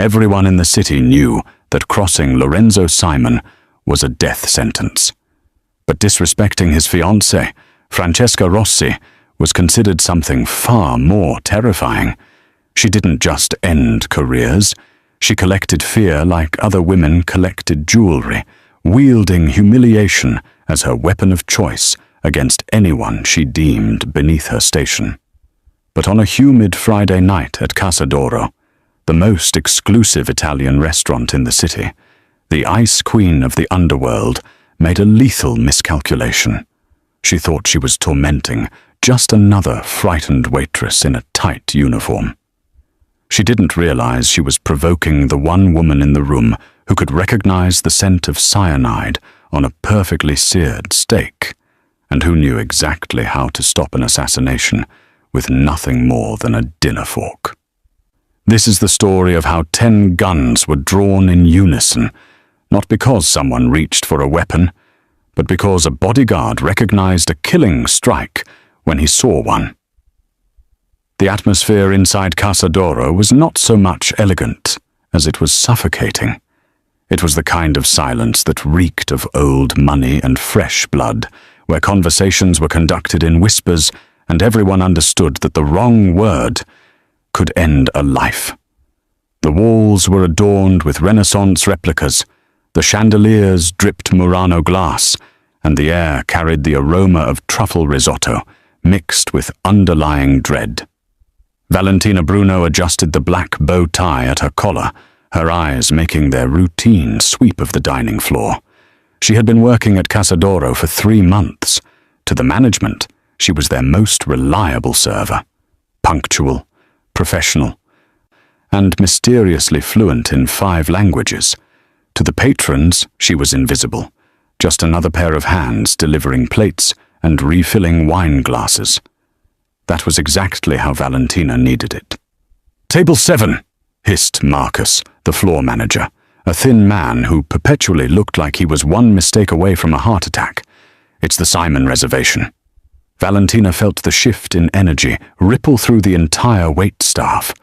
Everyone in the city knew that crossing Lorenzo Simon was a death sentence. But disrespecting his fiancée, Francesca Rossi, was considered something far more terrifying. She didn't just end careers. She collected fear like other women collected jewelry, wielding humiliation as her weapon of choice against anyone she deemed beneath her station. But on a humid Friday night at Casa, the most exclusive Italian restaurant in the city, the ice queen of the underworld made a lethal miscalculation. She thought she was tormenting just another frightened waitress in a tight uniform. She didn't realize she was provoking the one woman in the room who could recognize the scent of cyanide on a perfectly seared steak, and who knew exactly how to stop an assassination with nothing more than a dinner fork. This is the story of how 10 guns were drawn in unison, not because someone reached for a weapon, but because a bodyguard recognized a killing strike when he saw one. The atmosphere inside Casa was not so much elegant as it was suffocating. It was the kind of silence that reeked of old money and fresh blood, where conversations were conducted in whispers and everyone understood that the wrong word could end a life. The walls were adorned with Renaissance replicas, the chandeliers dripped Murano glass, and the air carried the aroma of truffle risotto mixed with underlying dread. Valentina Bruno adjusted the black bow tie at her collar, her eyes making their routine sweep of the dining floor. She had been working at Casa for 3 months. To the management, she was their most reliable server, punctual, professional, and mysteriously fluent in 5 languages. To the patrons, she was invisible, just another pair of hands delivering plates and refilling wine glasses. That was exactly how Valentina needed it. "Table 7, hissed Marcus, the floor manager, a thin man who perpetually looked like he was one mistake away from a heart attack. "It's the Simon reservation." Valentina felt the shift in energy ripple through the entire wait staff.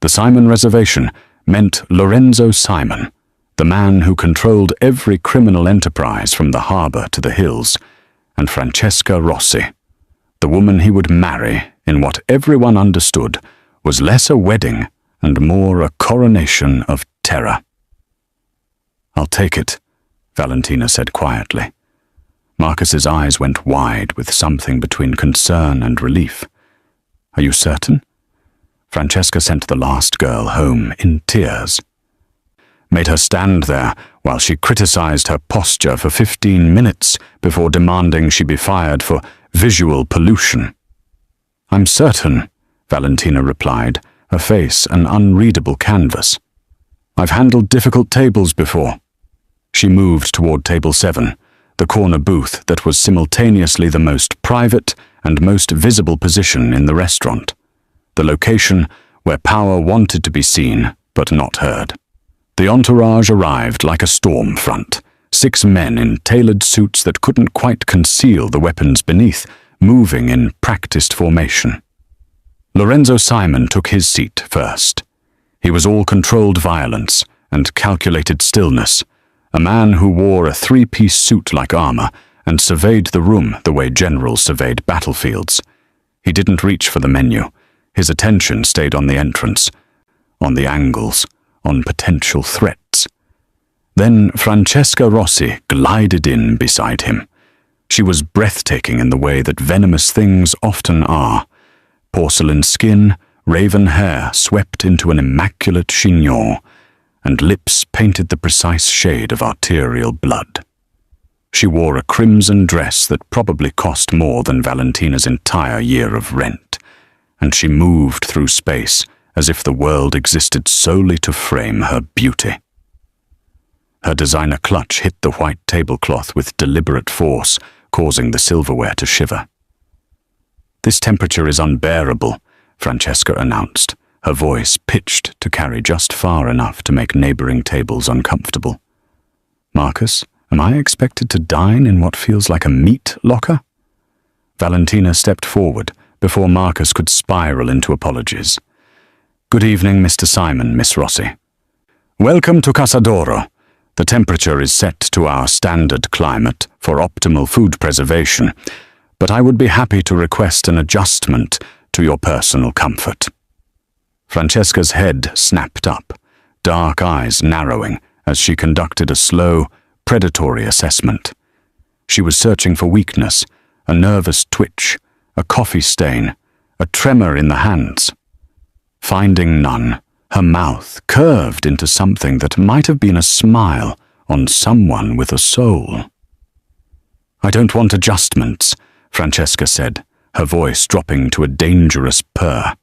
The Simon reservation meant Lorenzo Simon, the man who controlled every criminal enterprise from the harbor to the hills, and Francesca Rossi, the woman he would marry in what everyone understood was less a wedding and more a coronation of terror. "I'll take it," Valentina said quietly. Marcus's eyes went wide with something between concern and relief. "Are you certain?" Francesca sent the last girl home in tears. Made her stand there while she criticized her posture for 15 minutes before demanding she be fired for visual pollution. "I'm certain," Valentina replied, her face an unreadable canvas. "I've handled difficult tables before." She moved toward table 7, the corner booth that was simultaneously the most private and most visible position in the restaurant, the location where power wanted to be seen but not heard. The entourage arrived like a storm front, 6 men in tailored suits that couldn't quite conceal the weapons beneath, moving in practiced formation. Lorenzo Simon took his seat first. He was all controlled violence and calculated stillness, a man who wore a 3-piece suit like armor and surveyed the room the way generals surveyed battlefields. He didn't reach for the menu. His attention stayed on the entrance, on the angles, on potential threats. Then Francesca Rossi glided in beside him. She was breathtaking in the way that venomous things often are. Porcelain skin, raven hair swept into an immaculate chignon, and lips painted the precise shade of arterial blood. She wore a crimson dress that probably cost more than Valentina's entire year of rent, and she moved through space as if the world existed solely to frame her beauty. Her designer clutch hit the white tablecloth with deliberate force, causing the silverware to shiver. "This temperature is unbearable," Francesca announced, her voice pitched to carry just far enough to make neighboring tables uncomfortable. "Marcus, am I expected to dine in what feels like a meat locker?" Valentina stepped forward before Marcus could spiral into apologies. "Good evening, Mr. Simon, Miss Rossi." Welcome to Casa. The temperature is set to our standard climate for optimal food preservation, but I would be happy to request an adjustment to your personal comfort. Francesca's head snapped up, dark eyes narrowing as she conducted a slow, predatory assessment. She was searching for weakness, a nervous twitch, a coffee stain, a tremor in the hands. Finding none, her mouth curved into something that might have been a smile on someone with a soul. "I don't want adjustments," Francesca said, her voice dropping to a dangerous purr.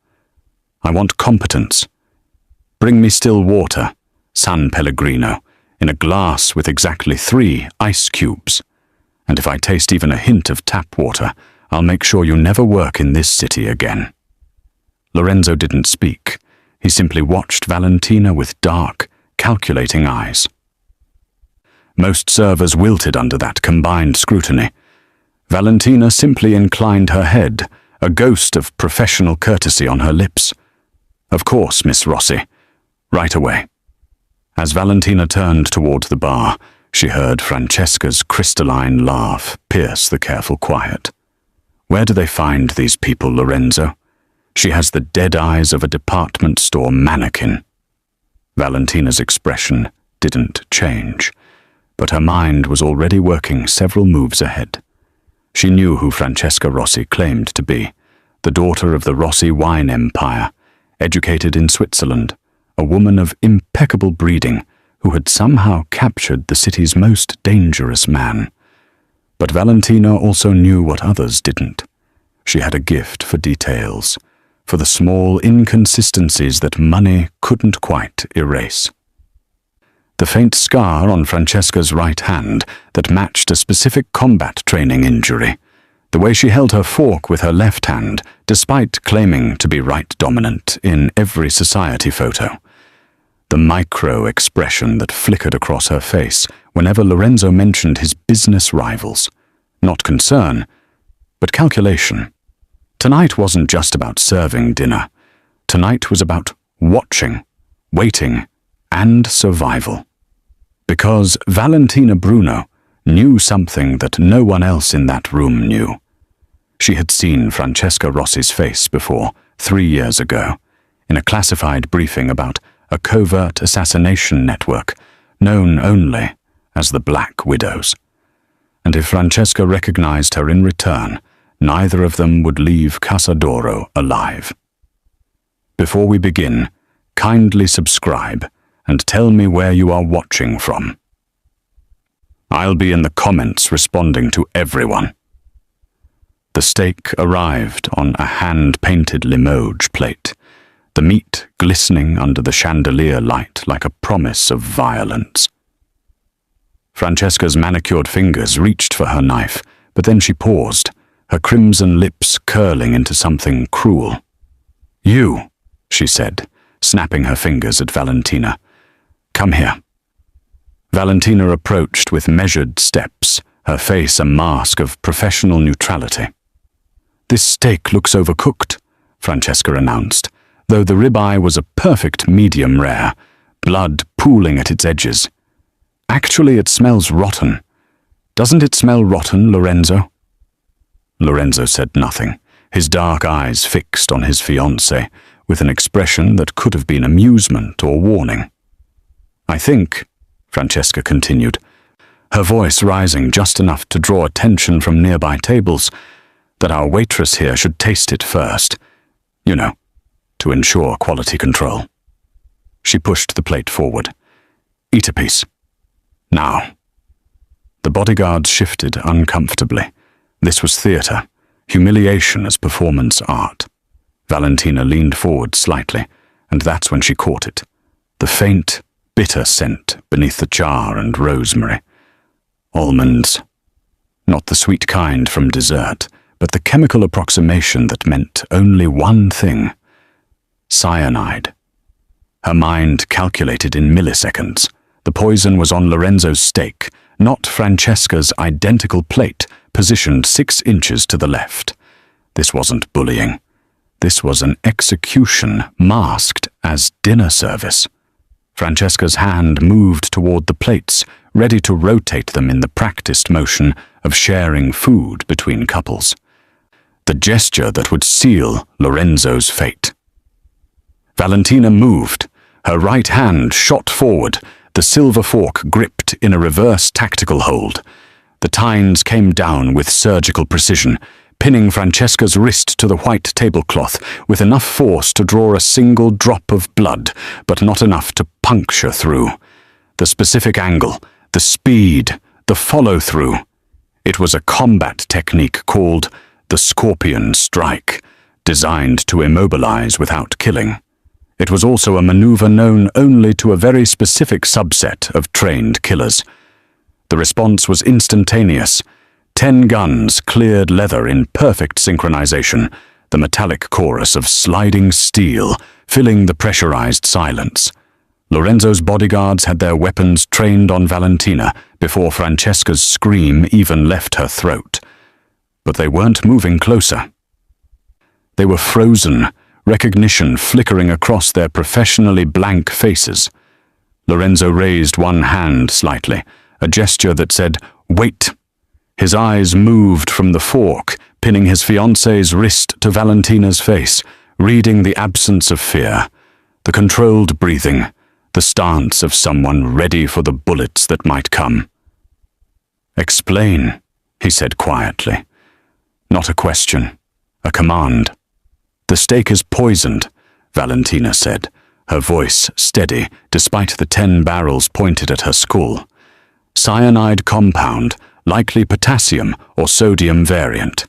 "I want competence. Bring me still water, San Pellegrino, in a glass with exactly 3 ice cubes. And if I taste even a hint of tap water, I'll make sure you never work in this city again." Lorenzo didn't speak. He simply watched Valentina with dark, calculating eyes. Most servers wilted under that combined scrutiny. Valentina simply inclined her head, a ghost of professional courtesy on her lips. "Of course, Miss Rossi. Right away." As Valentina turned toward the bar, she heard Francesca's crystalline laugh pierce the careful quiet. "Where do they find these people, Lorenzo? She has the dead eyes of a department store mannequin." Valentina's expression didn't change, but her mind was already working several moves ahead. She knew who Francesca Rossi claimed to be, the daughter of the Rossi wine empire, educated in Switzerland, a woman of impeccable breeding who had somehow captured the city's most dangerous man. But Valentina also knew what others didn't. She had a gift for details, for the small inconsistencies that money couldn't quite erase. The faint scar on Francesca's right hand that matched a specific combat training injury, the way she held her fork with her left hand, despite claiming to be right-dominant in every society photo, the micro-expression that flickered across her face whenever Lorenzo mentioned his business rivals. Not concern, but calculation. Tonight wasn't just about serving dinner. Tonight was about watching, waiting, and survival. Because Valentina Bruno knew something that no one else in that room knew. She had seen Francesca Rossi's face before, 3 years ago, in a classified briefing about a covert assassination network known only as the Black Widows. And if Francesca recognized her in return, neither of them would leave Casa alive. Before we begin, kindly subscribe and tell me where you are watching from. I'll be in the comments responding to everyone. The steak arrived on a hand-painted Limoges plate, the meat glistening under the chandelier light like a promise of violence. Francesca's manicured fingers reached for her knife, but then she paused, her crimson lips curling into something cruel. "You," she said, snapping her fingers at Valentina. "Come here." Valentina approached with measured steps, her face a mask of professional neutrality. "This steak looks overcooked," Francesca announced, though the ribeye was a perfect medium rare, blood pooling at its edges. "Actually, it smells rotten. Doesn't it smell rotten, Lorenzo?" Lorenzo said nothing, his dark eyes fixed on his fiancée, with an expression that could have been amusement or warning. "I think," Francesca continued, her voice rising just enough to draw attention from nearby tables, "that our waitress here should taste it first. You know, to ensure quality control." She pushed the plate forward. "Eat a piece. Now." The bodyguards shifted uncomfortably. This was theater, humiliation as performance art. Valentina leaned forward slightly, and that's when she caught it. The faint, bitter scent beneath the char and rosemary. Almonds. Not the sweet kind from dessert, but the chemical approximation that meant only one thing. Cyanide. Her mind calculated in milliseconds. The poison was on Lorenzo's steak, not Francesca's identical plate, positioned 6 inches to the left. This wasn't bullying. This was an execution masked as dinner service. Francesca's hand moved toward the plates, ready to rotate them in the practiced motion of sharing food between couples. The gesture that would seal Lorenzo's fate. Valentina moved. Her right hand shot forward, the silver fork gripped in a reverse tactical hold. The tines came down with surgical precision, pinning Francesca's wrist to the white tablecloth with enough force to draw a single drop of blood, but not enough to puncture through. The specific angle, the speed, the follow-through. It was a combat technique called the Scorpion Strike, designed to immobilize without killing. It was also a maneuver known only to a very specific subset of trained killers. The response was instantaneous. 10 guns cleared leather in perfect synchronization, the metallic chorus of sliding steel filling the pressurized silence. Lorenzo's bodyguards had their weapons trained on Valentina before Francesca's scream even left her throat. But they weren't moving closer. They were frozen, recognition flickering across their professionally blank faces. Lorenzo raised one hand slightly, a gesture that said, "Wait." His eyes moved from the fork, pinning his fiancée's wrist to Valentina's face, reading the absence of fear, the controlled breathing, the stance of someone ready for the bullets that might come. "Explain," he said quietly. Not a question, a command. "The steak is poisoned," Valentina said, her voice steady despite the 10 barrels pointed at her skull. "Cyanide compound, likely potassium or sodium variant.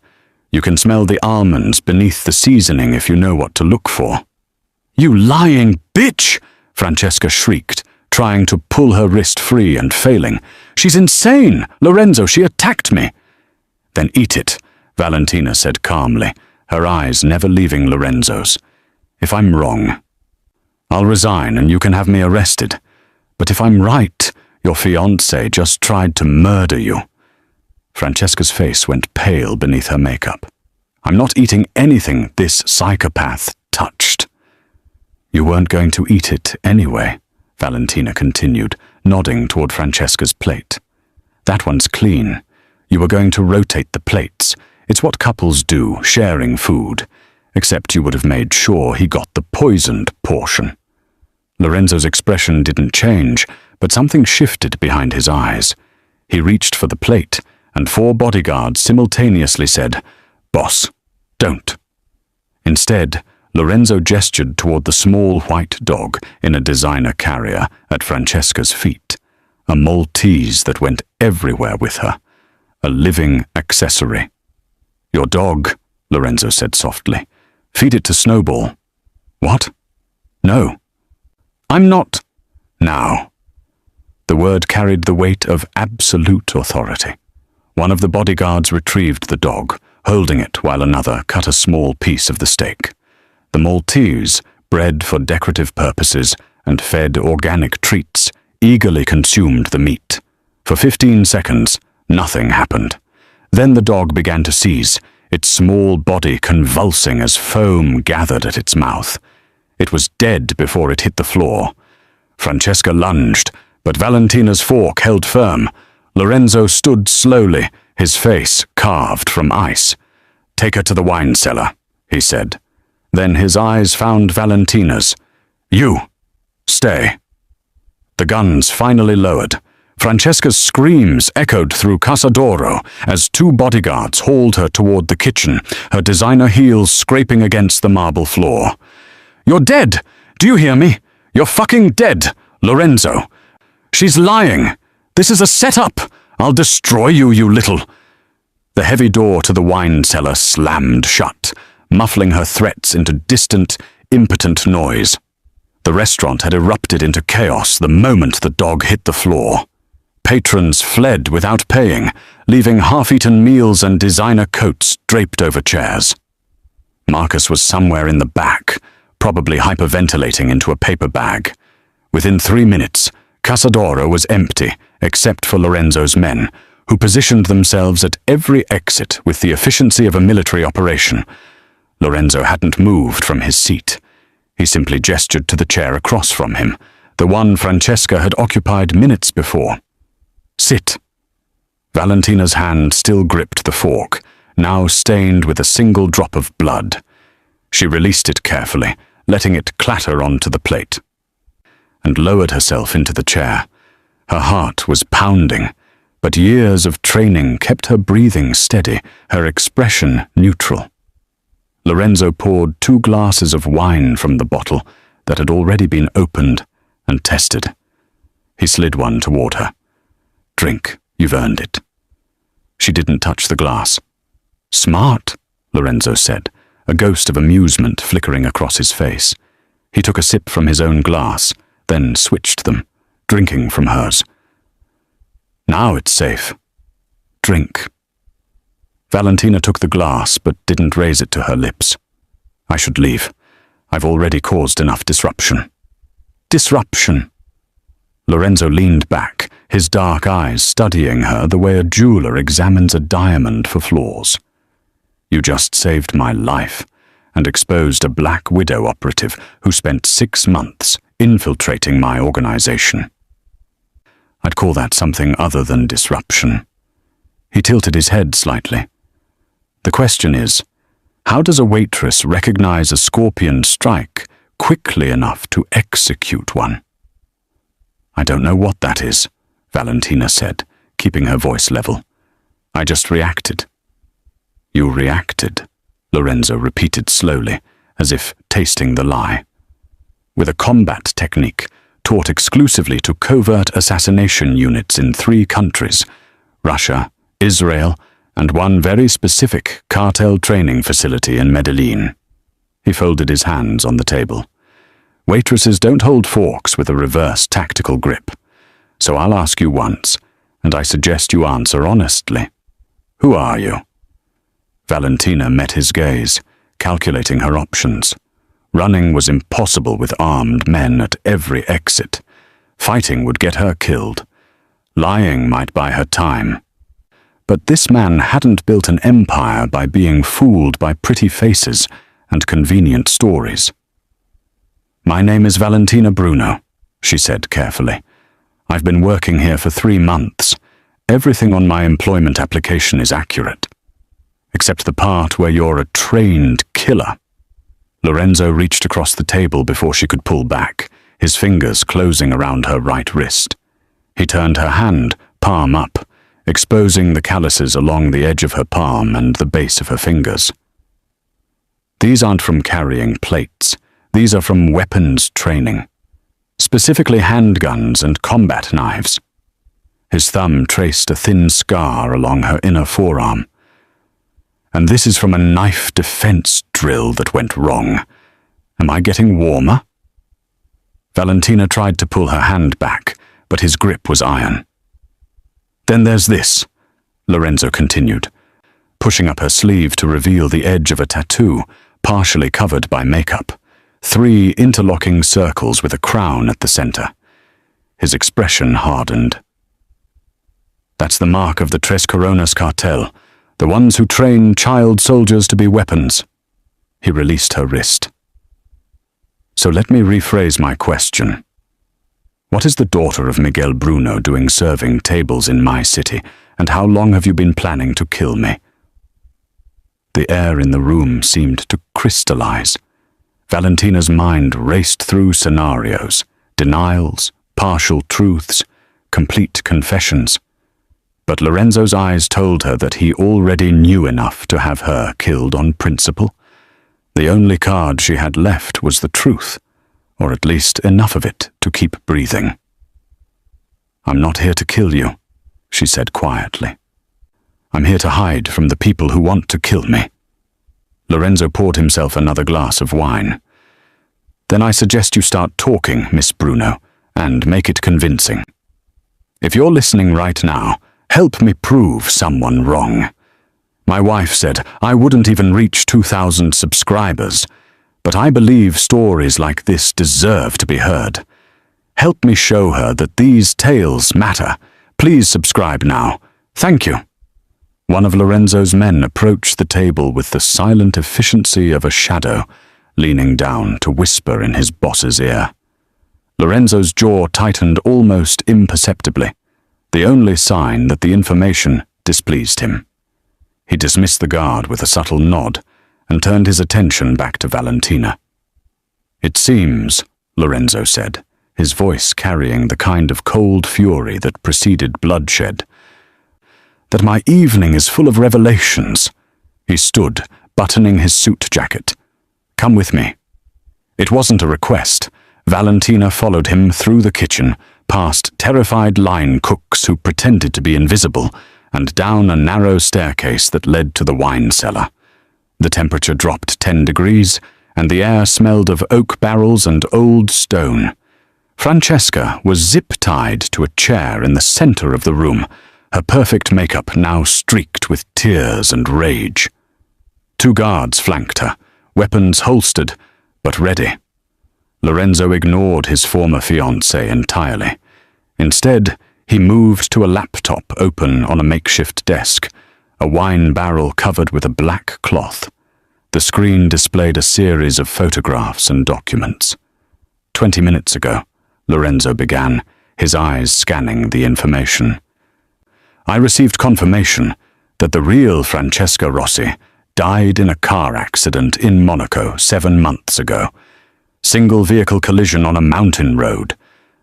You can smell the almonds beneath the seasoning if you know what to look for." "You lying bitch!" Francesca shrieked, trying to pull her wrist free and failing. "She's insane! Lorenzo, she attacked me!" "Then eat it," Valentina said calmly, her eyes never leaving Lorenzo's. "If I'm wrong, I'll resign and you can have me arrested. But if I'm right, your fiancé just tried to murder you." Francesca's face went pale beneath her makeup. "I'm not eating anything this psychopath touched." "You weren't going to eat it anyway," Valentina continued, nodding toward Francesca's plate. "That one's clean. You were going to rotate the plates. It's what couples do, sharing food. Except you would have made sure he got the poisoned portion." Lorenzo's expression didn't change, but something shifted behind his eyes. He reached for the plate, and 4 bodyguards simultaneously said, "Boss, don't." Instead, Lorenzo gestured toward the small white dog in a designer carrier at Francesca's feet, a Maltese that went everywhere with her, a living accessory. "Your dog," Lorenzo said softly. "Feed it to Snowball." "What?" "No." "I'm not." "Now." The word carried the weight of absolute authority. One of the bodyguards retrieved the dog, holding it while another cut a small piece of the steak. The Maltese, bred for decorative purposes and fed organic treats, eagerly consumed the meat. For 15 seconds, nothing happened. Then the dog began to seize, its small body convulsing as foam gathered at its mouth. It was dead before it hit the floor. Francesca lunged, but Valentina's fork held firm. Lorenzo stood slowly, his face carved from ice. "Take her to the wine cellar," he said. Then his eyes found Valentina's. "You, stay." The guns finally lowered. Francesca's screams echoed through Casa as 2 bodyguards hauled her toward the kitchen, her designer heels scraping against the marble floor. "You're dead! Do you hear me? You're fucking dead, Lorenzo! She's lying! This is a setup! I'll destroy you, you little—" The heavy door to the wine cellar slammed shut, muffling her threats into distant, impotent noise. The restaurant had erupted into chaos the moment the dog hit the floor. Patrons fled without paying, leaving half-eaten meals and designer coats draped over chairs. Marcus was somewhere in the back, probably hyperventilating into a paper bag. Within 3 minutes, Casa was empty, except for Lorenzo's men, who positioned themselves at every exit with the efficiency of a military operation. Lorenzo hadn't moved from his seat. He simply gestured to the chair across from him, the one Francesca had occupied minutes before. Sit. Valentina's hand still gripped the fork, now stained with a single drop of blood. She released it carefully, letting it clatter onto the plate, and lowered herself into the chair. Her heart was pounding, but years of training kept her breathing steady, her expression neutral. Lorenzo poured 2 glasses of wine from the bottle that had already been opened and tested. He slid one toward her. Drink, you've earned it. She didn't touch the glass. Smart, Lorenzo said, a ghost of amusement flickering across his face. He took a sip from his own glass, then switched them, drinking from hers. Now it's safe. Drink. Valentina took the glass but didn't raise it to her lips. I should leave. I've already caused enough disruption. Disruption. Lorenzo leaned back, his dark eyes studying her the way a jeweler examines a diamond for flaws. You just saved my life and exposed a Black Widow operative who spent 6 months infiltrating my organization. I'd call that something other than disruption. He tilted his head slightly. The question is, how does a waitress recognize a scorpion strike quickly enough to execute one? I don't know what that is, Valentina said, keeping her voice level. I just reacted. You reacted, Lorenzo repeated slowly, as if tasting the lie. With a combat technique taught exclusively to covert assassination units in 3 countries, Russia, Israel, and one very specific cartel training facility in Medellin. He folded his hands on the table. Waitresses don't hold forks with a reverse tactical grip. So I'll ask you once, and I suggest you answer honestly. Who are you? Valentina met his gaze, calculating her options. Running was impossible with armed men at every exit. Fighting would get her killed. Lying might buy her time. But this man hadn't built an empire by being fooled by pretty faces and convenient stories. My name is Valentina Bruno, she said carefully. I've been working here for 3 months. Everything on my employment application is accurate. Except the part where you're a trained killer. Lorenzo reached across the table before she could pull back, his fingers closing around her right wrist. He turned her hand, palm up, exposing the calluses along the edge of her palm and the base of her fingers. These aren't from carrying plates. These are from weapons training, specifically handguns and combat knives. His thumb traced a thin scar along her inner forearm. And this is from a knife defense drill that went wrong. Am I getting warmer? Valentina tried to pull her hand back, but his grip was iron. Then there's this, Lorenzo continued, pushing up her sleeve to reveal the edge of a tattoo, partially covered by makeup. 3 interlocking circles with a crown at the center. His expression hardened. That's the mark of the Tres Coronas cartel, the ones who train child soldiers to be weapons. He released her wrist. So let me rephrase my question. What is the daughter of Miguel Bruno doing serving tables in my city, and how long have you been planning to kill me? The air in the room seemed to crystallize. Valentina's mind raced through scenarios, denials, partial truths, complete confessions. But Lorenzo's eyes told her that he already knew enough to have her killed on principle. The only card she had left was the truth, or at least enough of it to keep breathing. I'm not here to kill you, she said quietly. I'm here to hide from the people who want to kill me. Lorenzo poured himself another glass of wine. Then I suggest you start talking, Miss Bruno, and make it convincing. If you're listening right now, help me prove someone wrong. My wife said I wouldn't even reach 2,000 subscribers, but I believe stories like this deserve to be heard. Help me show her that these tales matter. Please subscribe now. Thank you. One of Lorenzo's men approached the table with the silent efficiency of a shadow, leaning down to whisper in his boss's ear. Lorenzo's jaw tightened almost imperceptibly, the only sign that the information displeased him. He dismissed the guard with a subtle nod and turned his attention back to Valentina. "It seems," Lorenzo said, his voice carrying the kind of cold fury that preceded bloodshed, "that my evening is full of revelations." He stood, buttoning his suit jacket. "Come with me." It wasn't a request. Valentina followed him through the kitchen, past terrified line cooks who pretended to be invisible, and down a narrow staircase that led to the wine cellar. The temperature dropped 10 degrees, and the air smelled of oak barrels and old stone. Francesca was zip-tied to a chair in the center of the room, her perfect makeup now streaked with tears and rage. 2 guards flanked her, weapons holstered, but ready. Lorenzo ignored his former fiancée entirely. Instead, he moved to a laptop open on a makeshift desk, a wine barrel covered with a black cloth. The screen displayed a series of photographs and documents. 20 minutes ago, Lorenzo began, his eyes scanning the information. "I received confirmation that the real Francesca Rossi died in a car accident in Monaco 7 months ago. Single vehicle collision on a mountain road.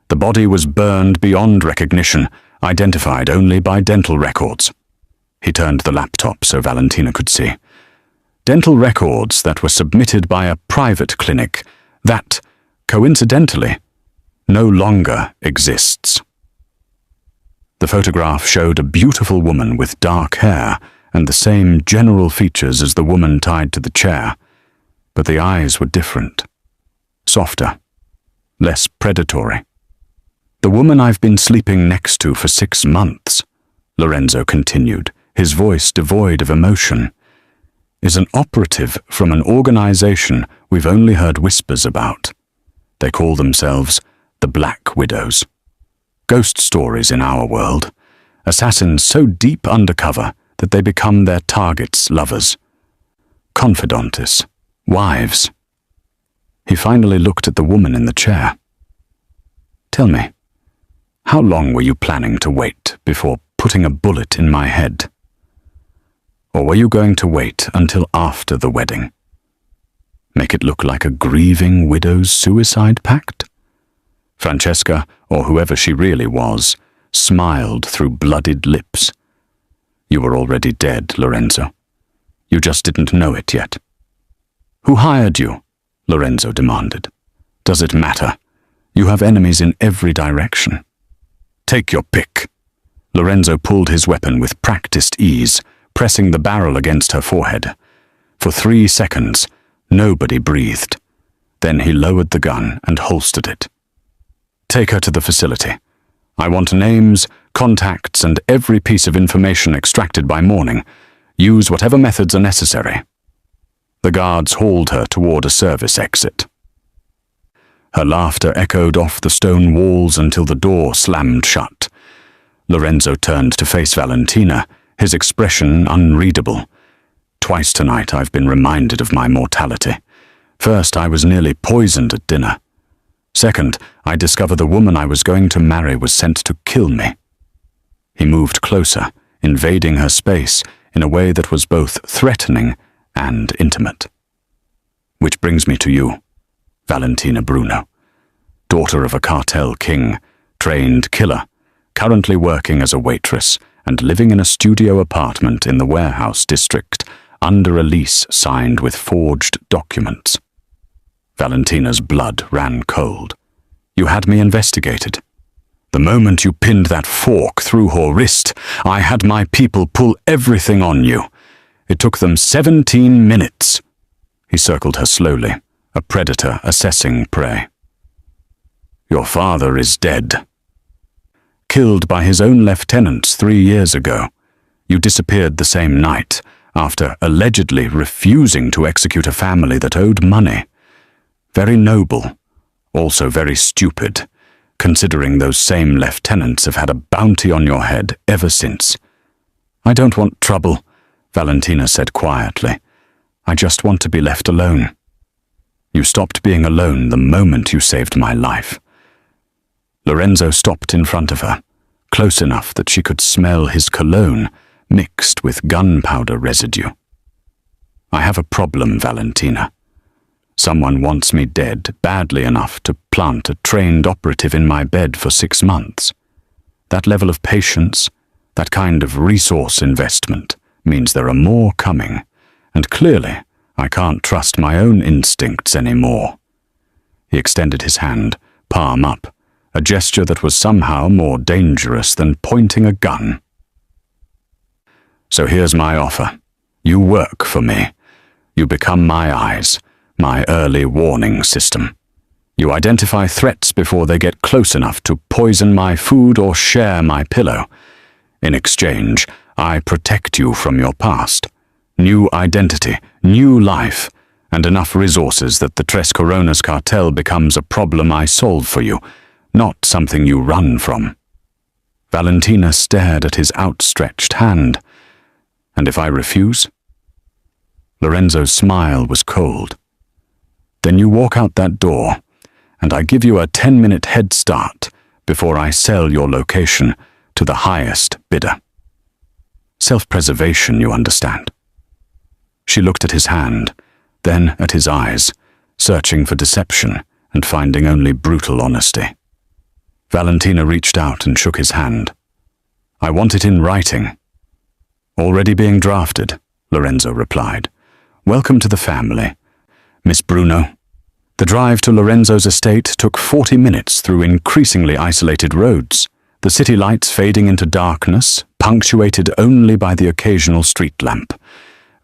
The body was burned beyond recognition, identified only by dental records." He turned the laptop so Valentina could see. Dental records that were submitted by a private clinic that, coincidentally, no longer exists. The photograph showed a beautiful woman with dark hair and the same general features as the woman tied to the chair, but the eyes were different. Softer, less predatory. "The woman I've been sleeping next to for 6 months," Lorenzo continued, his voice devoid of emotion, "is an operative from an organization we've only heard whispers about. They call themselves the Black Widows. Ghost stories in our world. Assassins so deep undercover that they become their targets' lovers. Confidantes, wives." He finally looked at the woman in the chair. "Tell me, how long were you planning to wait before putting a bullet in my head? Or were you going to wait until after the wedding? Make it look like a grieving widow's suicide pact?" Francesca, or whoever she really was, smiled through blooded lips. "You were already dead, Lorenzo. You just didn't know it yet." "Who hired you?" Lorenzo demanded. "Does it matter? You have enemies in every direction. Take your pick." Lorenzo pulled his weapon with practiced ease, pressing the barrel against her forehead. For 3 seconds, nobody breathed. Then he lowered the gun and holstered it. "Take her to the facility. I want names, contacts, and every piece of information extracted by morning. Use whatever methods are necessary." The guards hauled her toward a service exit. Her laughter echoed off the stone walls until the door slammed shut. Lorenzo turned to face Valentina, his expression unreadable. "Twice tonight I've been reminded of my mortality. First, I was nearly poisoned at dinner. Second, I discovered the woman I was going to marry was sent to kill me." He moved closer, invading her space in a way that was both threatening and intimate. "Which brings me to you, Valentina Bruno, daughter of a cartel king, trained killer, currently working as a waitress and living in a studio apartment in the warehouse district under a lease signed with forged documents." Valentina's blood ran cold. "You had me investigated. The moment you pinned that fork through her wrist, I had my people pull everything on you. It took them 17 minutes. He circled her slowly, a predator assessing prey. "Your father is dead. Killed by his own lieutenants 3 years ago. You disappeared the same night, after allegedly refusing to execute a family that owed money. Very noble, also very stupid, considering those same lieutenants have had a bounty on your head ever since." "I don't want trouble," Valentina said quietly. "I just want to be left alone." "You stopped being alone the moment you saved my life. Lorenzo stopped in front of her, close enough that she could smell his cologne mixed with gunpowder residue. "I have a problem, Valentina. Someone wants me dead badly enough to plant a trained operative in my bed for 6 months. That level of patience, that kind of resource investment, means there are more coming, and clearly I can't trust my own instincts anymore." He extended his hand, palm up, a gesture that was somehow more dangerous than pointing a gun. "So here's my offer. You work for me. You become my eyes, my early warning system. You identify threats before they get close enough to poison my food or share my pillow. In exchange, I protect you from your past. New identity, new life, and enough resources that the Tres Coronas cartel becomes a problem I solve for you, not something you run from." Valentina stared at his outstretched hand. "And if I refuse?" Lorenzo's smile was cold. "Then you walk out that door, and I give you a 10-minute head start before I sell your location to the highest bidder. Self-preservation, you understand." She looked at his hand, then at his eyes, searching for deception and finding only brutal honesty. Valentina reached out and shook his hand. "I want it in writing." "Already being drafted," Lorenzo replied. "Welcome to the family, Miss Bruno." The drive to Lorenzo's estate took 40 minutes through increasingly isolated roads, the city lights fading into darkness, punctuated only by the occasional street lamp.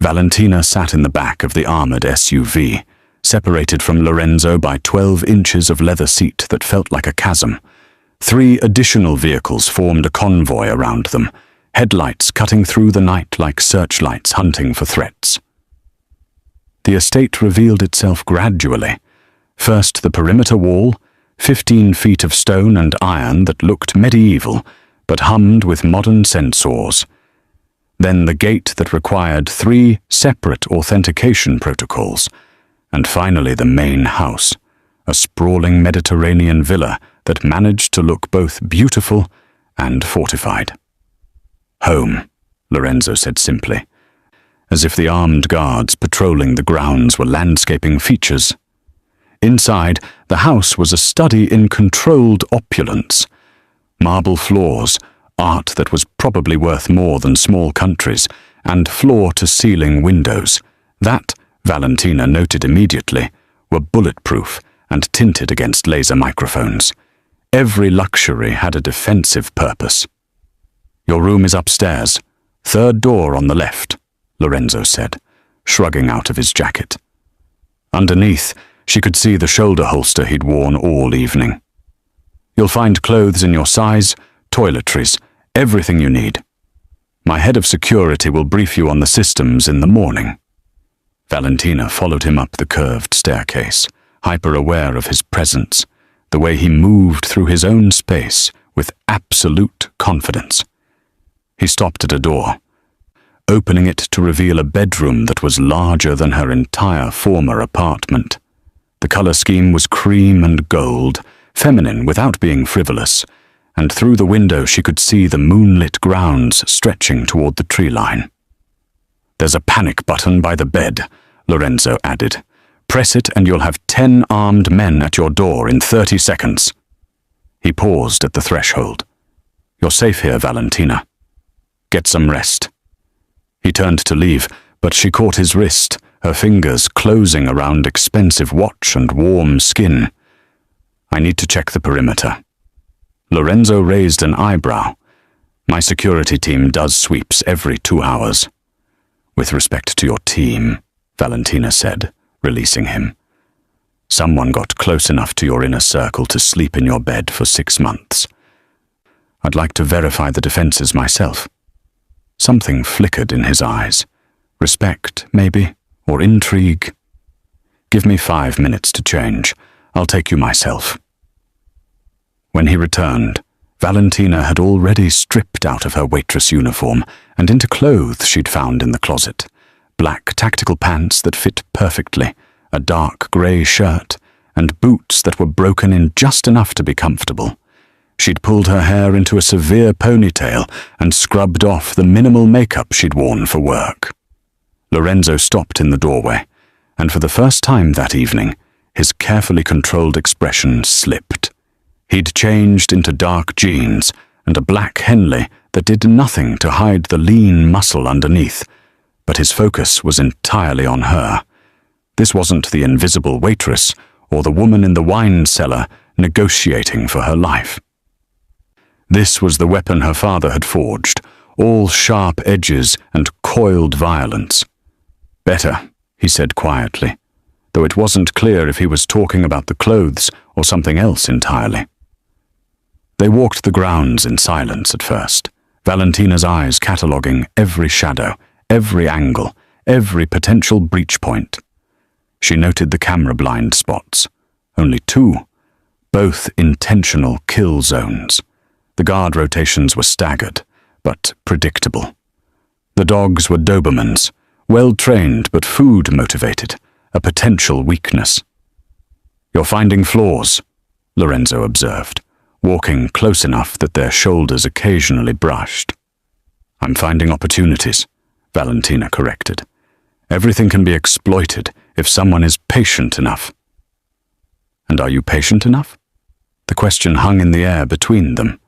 Valentina sat in the back of the armored SUV, separated from Lorenzo by 12 inches of leather seat that felt like a chasm. 3 additional vehicles formed a convoy around them, headlights cutting through the night like searchlights hunting for threats. The estate revealed itself gradually. First the perimeter wall, 15 feet of stone and iron that looked medieval, but hummed with modern sensors. Then the gate that required 3 separate authentication protocols. And finally the main house, a sprawling Mediterranean villa that managed to look both beautiful and fortified. "Home," Lorenzo said simply, as if the armed guards patrolling the grounds were landscaping features. Inside, the house was a study in controlled opulence. Marble floors, art that was probably worth more than small countries, and floor-to-ceiling windows that, Valentina noted immediately, were bulletproof and tinted against laser microphones. Every luxury had a defensive purpose. "Your room is upstairs, 3rd door on the left," Lorenzo said, shrugging out of his jacket. Underneath, she could see the shoulder holster he'd worn all evening. "You'll find clothes in your size, toiletries, everything you need. My head of security will brief you on the systems in the morning." Valentina followed him up the curved staircase, hyper-aware of his presence, the way he moved through his own space with absolute confidence. He stopped at a door, opening it to reveal a bedroom that was larger than her entire former apartment. The color scheme was cream and gold, feminine without being frivolous, and through the window she could see the moonlit grounds stretching toward the tree line. "There's a panic button by the bed," Lorenzo added. "Press it and you'll have 10 armed men at your door in 30 seconds. He paused at the threshold. "You're safe here, Valentina. Get some rest." He turned to leave, but she caught his wrist, her fingers closing around expensive watch and warm skin. "I need to check the perimeter." Lorenzo raised an eyebrow. "My security team does sweeps every 2 hours." "With respect to your team," Valentina said, releasing him. "Someone got close enough to your inner circle to sleep in your bed for 6 months. I'd like to verify the defenses myself." Something flickered in his eyes. Respect, maybe, or intrigue. "Give me 5 minutes to change. I'll take you myself." When he returned, Valentina had already stripped out of her waitress uniform and into clothes she'd found in the closet. Black tactical pants that fit perfectly, a dark grey shirt, and boots that were broken in just enough to be comfortable. She'd pulled her hair into a severe ponytail and scrubbed off the minimal makeup she'd worn for work. Lorenzo stopped in the doorway, and for the first time that evening, his carefully controlled expression slipped. He'd changed into dark jeans and a black Henley that did nothing to hide the lean muscle underneath, but his focus was entirely on her. This wasn't the invisible waitress or the woman in the wine cellar negotiating for her life. This was the weapon her father had forged, all sharp edges and coiled violence. "Better," he said quietly, though it wasn't clear if he was talking about the clothes or something else entirely. They walked the grounds in silence at first, Valentina's eyes cataloguing every shadow, every angle, every potential breach point. She noted the camera blind spots, only 2, both intentional kill zones. The guard rotations were staggered, but predictable. The dogs were Dobermans, well-trained but food-motivated, a potential weakness. "You're finding flaws," Lorenzo observed, walking close enough that their shoulders occasionally brushed. "I'm finding opportunities," Valentina corrected. "Everything can be exploited if someone is patient enough." "And are you patient enough?" The question hung in the air between them,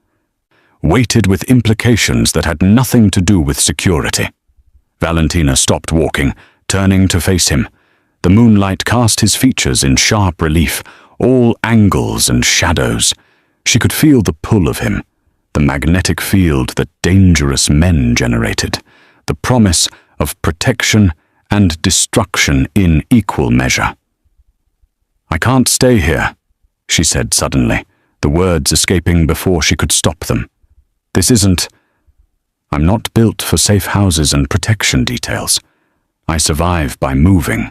weighted with implications that had nothing to do with security. Valentina stopped walking, turning to face him. The moonlight cast his features in sharp relief, all angles and shadows. She could feel the pull of him, the magnetic field that dangerous men generated, the promise of protection and destruction in equal measure. "I can't stay here," she said suddenly, the words escaping before she could stop them. I'm not built for safe houses and protection details. I survive by moving,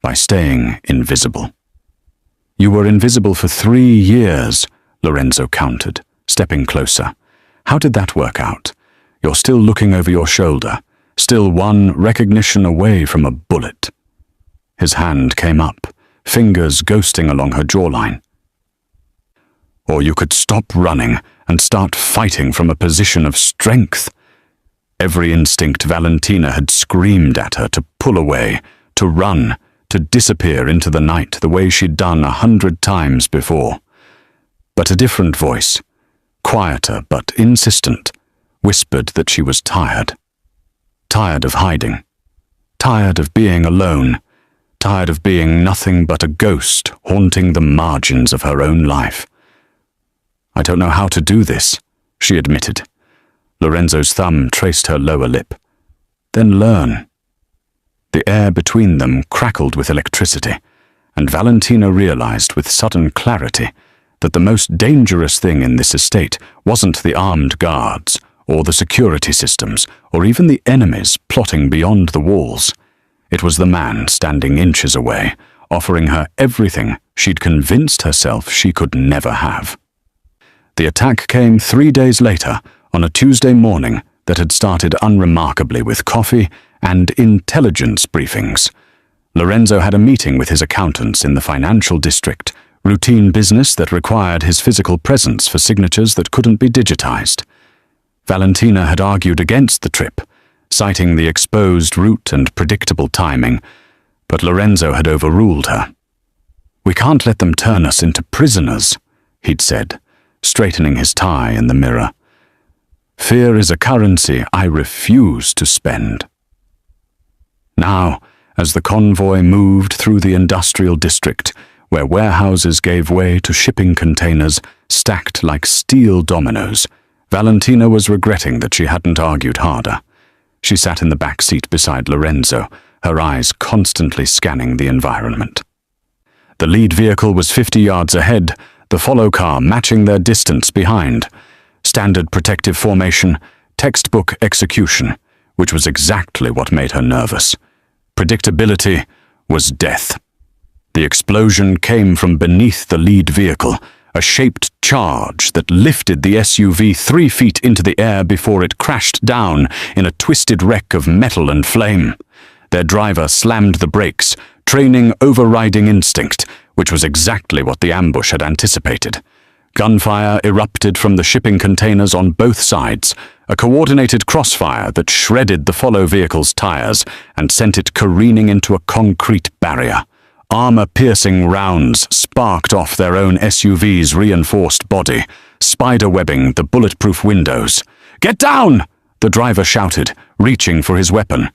by staying invisible." "You were invisible for 3 years," Lorenzo countered, stepping closer. "How did that work out? You're still looking over your shoulder, still one recognition away from a bullet." His hand came up, fingers ghosting along her jawline. "Or you could stop running and start fighting from a position of strength." Every instinct Valentina had screamed at her to pull away, to run, to disappear into the night the way she'd done 100 times before. But a different voice, quieter but insistent, whispered that she was tired. Tired of hiding. Tired of being alone. Tired of being nothing but a ghost haunting the margins of her own life. "I don't know how to do this," she admitted. Lorenzo's thumb traced her lower lip. "Then learn." The air between them crackled with electricity, and Valentina realized with sudden clarity that the most dangerous thing in this estate wasn't the armed guards, or the security systems, or even the enemies plotting beyond the walls. It was the man standing inches away, offering her everything she'd convinced herself she could never have. The attack came 3 days later, on a Tuesday morning that had started unremarkably with coffee and intelligence briefings. Lorenzo had a meeting with his accountants in the financial district, routine business that required his physical presence for signatures that couldn't be digitized. Valentina had argued against the trip, citing the exposed route and predictable timing, but Lorenzo had overruled her. "We can't let them turn us into prisoners," he'd said, straightening his tie in the mirror. "Fear is a currency I refuse to spend." Now, as the convoy moved through the industrial district, where warehouses gave way to shipping containers stacked like steel dominoes, Valentina was regretting that she hadn't argued harder. She sat in the back seat beside Lorenzo, her eyes constantly scanning the environment. The lead vehicle was 50 yards ahead, the follow car matching their distance behind. Standard protective formation, textbook execution, which was exactly what made her nervous. Predictability was death. The explosion came from beneath the lead vehicle, a shaped charge that lifted the SUV 3 feet into the air before it crashed down in a twisted wreck of metal and flame. Their driver slammed the brakes, training overriding instinct, which was exactly what the ambush had anticipated. Gunfire erupted from the shipping containers on both sides, a coordinated crossfire that shredded the follow vehicle's tires and sent it careening into a concrete barrier. Armor-piercing rounds sparked off their own SUV's reinforced body, spiderwebbing the bulletproof windows. "Get down!" the driver shouted, reaching for his weapon.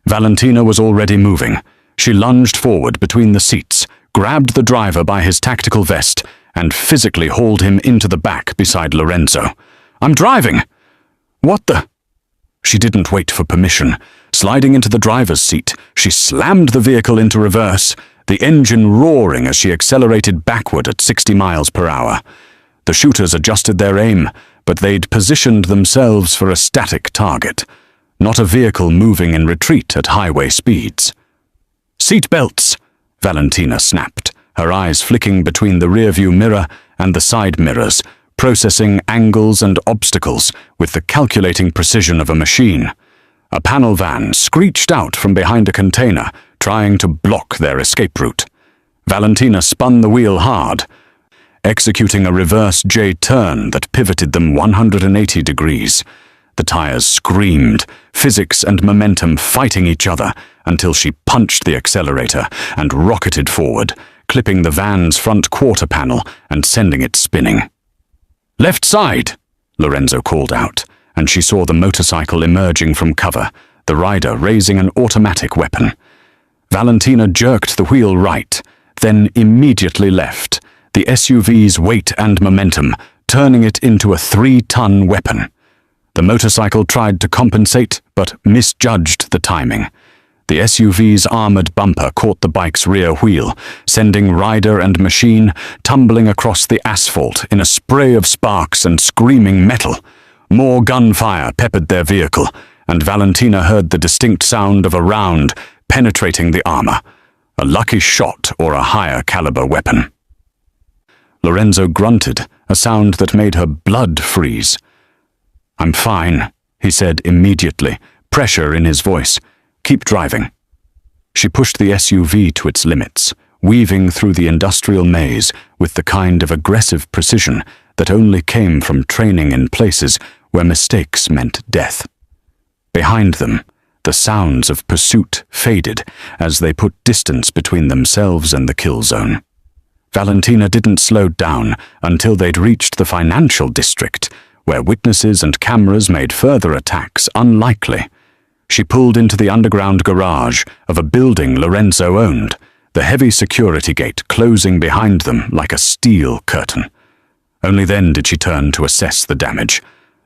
Valentina was already moving. She lunged forward between the seats, grabbed the driver by his tactical vest, and physically hauled him into the back beside Lorenzo. "I'm driving!" "What the—" She didn't wait for permission. Sliding into the driver's seat, she slammed the vehicle into reverse, the engine roaring as she accelerated backward at 60 miles per hour. The shooters adjusted their aim, but they'd positioned themselves for a static target, not a vehicle moving in retreat at highway speeds. "Seat belts!" Valentina snapped, her eyes flicking between the rearview mirror and the side mirrors, processing angles and obstacles with the calculating precision of a machine. A panel van screeched out from behind a container, trying to block their escape route. Valentina spun the wheel hard, executing a reverse J-turn that pivoted them 180 degrees. The tires screamed, physics and momentum fighting each other, until she punched the accelerator and rocketed forward, clipping the van's front quarter panel and sending it spinning. "Left side!" Lorenzo called out, and she saw the motorcycle emerging from cover, the rider raising an automatic weapon. Valentina jerked the wheel right, then immediately left, the SUV's weight and momentum turning it into a 3-ton weapon. The motorcycle tried to compensate, but misjudged the timing. The SUV's armored bumper caught the bike's rear wheel, sending rider and machine tumbling across the asphalt in a spray of sparks and screaming metal. More gunfire peppered their vehicle, and Valentina heard the distinct sound of a round penetrating the armor, a lucky shot or a higher caliber weapon. Lorenzo grunted, a sound that made her blood freeze. "I'm fine," he said immediately, pressure in his voice. "Keep driving." She pushed the SUV to its limits, weaving through the industrial maze with the kind of aggressive precision that only came from training in places where mistakes meant death. Behind them, the sounds of pursuit faded as they put distance between themselves and the kill zone. Valentina didn't slow down until they'd reached the financial district, where witnesses and cameras made further attacks unlikely. She pulled into the underground garage of a building Lorenzo owned, the heavy security gate closing behind them like a steel curtain. Only then did she turn to assess the damage.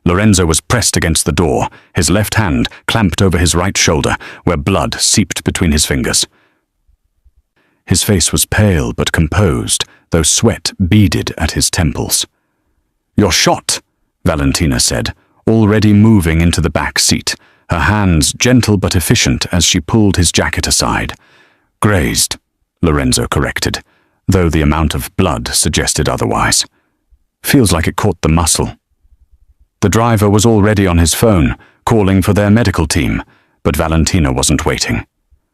Lorenzo was pressed against the door, his left hand clamped over his right shoulder, where blood seeped between his fingers. His face was pale but composed, though sweat beaded at his temples. "You're shot," Valentina said, already moving into the back seat, her hands gentle but efficient as she pulled his jacket aside. "Grazed," Lorenzo corrected, though the amount of blood suggested otherwise. "Feels like it caught the muscle." The driver was already on his phone, calling for their medical team, but Valentina wasn't waiting.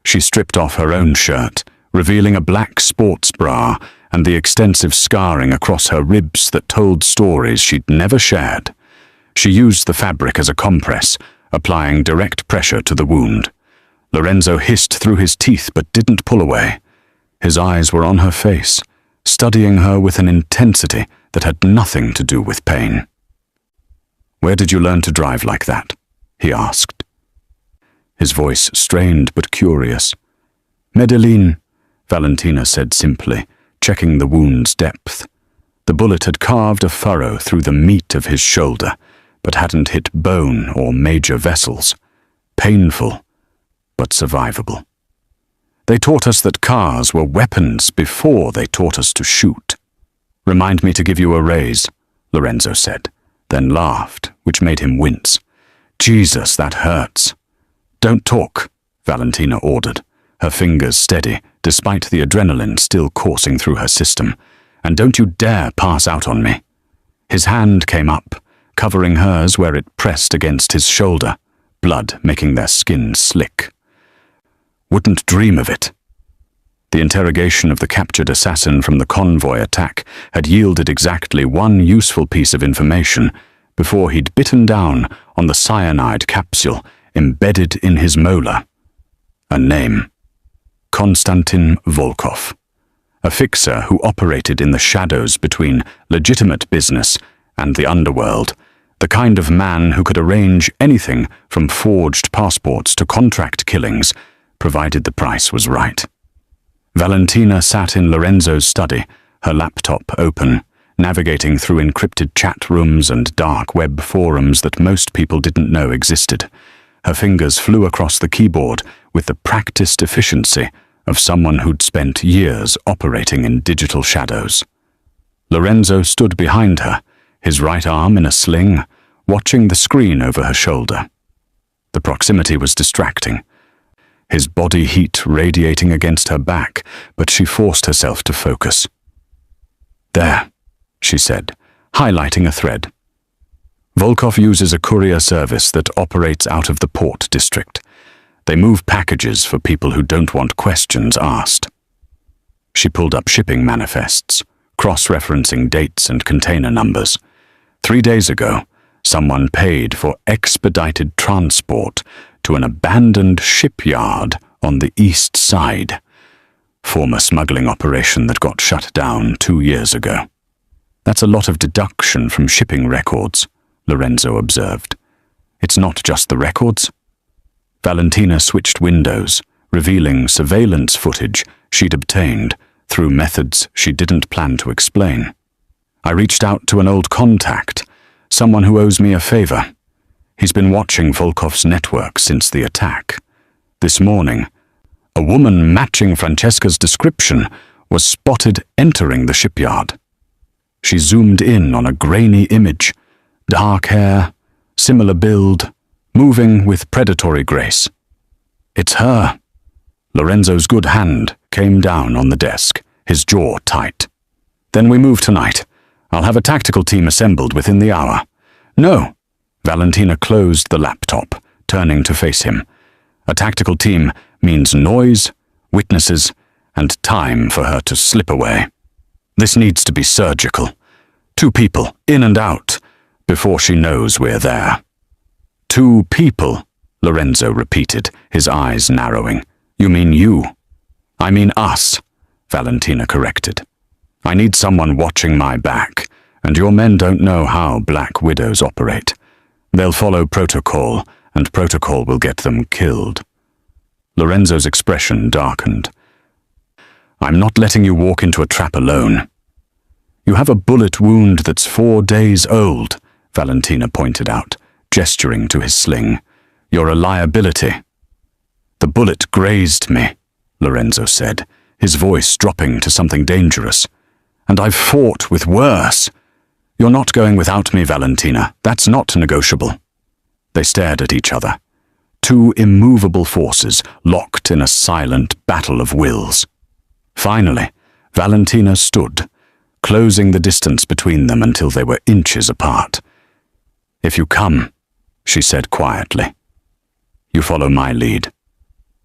She stripped off her own shirt, revealing a black sports bra and the extensive scarring across her ribs that told stories she'd never shared. She used the fabric as a compress, applying direct pressure to the wound. Lorenzo hissed through his teeth but didn't pull away. His eyes were on her face, studying her with an intensity that had nothing to do with pain. "Where did you learn to drive like that?" he asked. His voice strained but curious. "Medellin," Valentina said simply, checking the wound's depth. The bullet had carved a furrow through the meat of his shoulder, but hadn't hit bone or major vessels. Painful, but survivable. "They taught us that cars were weapons before they taught us to shoot." "Remind me to give you a raise," Lorenzo said, then laughed, which made him wince. "Jesus, that hurts." "Don't talk," Valentina ordered, her fingers steady, despite the adrenaline still coursing through her system. "And don't you dare pass out on me." His hand came up, covering hers where it pressed against his shoulder, blood making their skin slick. "Wouldn't dream of it." The interrogation of the captured assassin from the convoy attack had yielded exactly one useful piece of information before he'd bitten down on the cyanide capsule embedded in his molar. A name. Konstantin Volkov. A fixer who operated in the shadows between legitimate business and the underworld, the kind of man who could arrange anything from forged passports to contract killings, provided the price was right. Valentina sat in Lorenzo's study, her laptop open, navigating through encrypted chat rooms and dark web forums that most people didn't know existed. Her fingers flew across the keyboard with the practiced efficiency of someone who'd spent years operating in digital shadows. Lorenzo stood behind her, his right arm in a sling, watching the screen over her shoulder. The proximity was distracting, his body heat radiating against her back, but she forced herself to focus. "There," she said, highlighting a thread. Volkov uses a courier service that operates out of the Port District. They move packages for people who don't want questions asked. She pulled up shipping manifests, cross-referencing dates and container numbers. 3 days ago, someone paid for expedited transport to an abandoned shipyard on the east side. Former smuggling operation that got shut down 2 years ago. "That's a lot of deduction from shipping records," Lorenzo observed. "It's not just the records." Valentina switched windows, revealing surveillance footage she'd obtained through methods she didn't plan to explain. "I reached out to an old contact, someone who owes me a favor. He's been watching Volkov's network since the attack. This morning, a woman matching Francesca's description was spotted entering the shipyard. She zoomed in on a grainy image, dark hair, similar build, moving with predatory grace. It's her." Lorenzo's good hand came down on the desk, his jaw tight. "Then we move tonight. I'll have a tactical team assembled within the hour." "No." Valentina closed the laptop, turning to face him. "A tactical team means noise, witnesses, and time for her to slip away. This needs to be surgical. 2 people, in and out, before she knows we're there." "2 people," Lorenzo repeated, his eyes narrowing. "You mean you?" "I mean us," Valentina corrected. "I need someone watching my back, and your men don't know how Black Widows operate. They'll follow protocol, and protocol will get them killed." Lorenzo's expression darkened. "I'm not letting you walk into a trap alone." "You have a bullet wound that's 4 days old," Valentina pointed out, gesturing to his sling. "You're a liability." "The bullet grazed me," Lorenzo said, his voice dropping to something dangerous. "And I've fought with worse. You're not going without me, Valentina. That's not negotiable." They stared at each other. 2 immovable forces locked in a silent battle of wills. Finally, Valentina stood, closing the distance between them until they were inches apart. "If you come," she said quietly, "you follow my lead.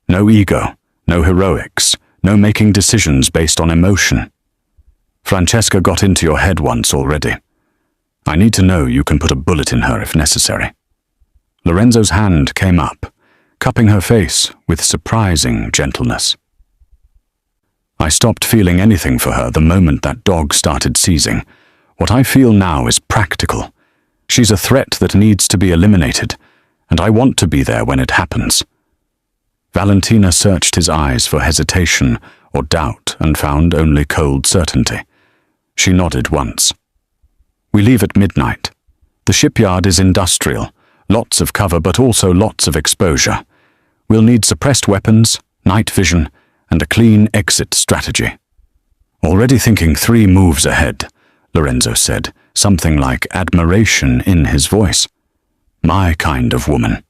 No ego, no heroics, no making decisions based on emotion. Francesca got into your head once already. I need to know you can put a bullet in her if necessary." Lorenzo's hand came up, cupping her face with surprising gentleness. "I stopped feeling anything for her the moment that dog started seizing. What I feel now is practical. She's a threat that needs to be eliminated, and I want to be there when it happens." Valentina searched his eyes for hesitation or doubt and found only cold certainty. She nodded once. "We leave at midnight. The shipyard is industrial, lots of cover but also lots of exposure. We'll need suppressed weapons, night vision, and a clean exit strategy." "Already thinking 3 moves ahead," Lorenzo said, something like admiration in his voice. "My kind of woman."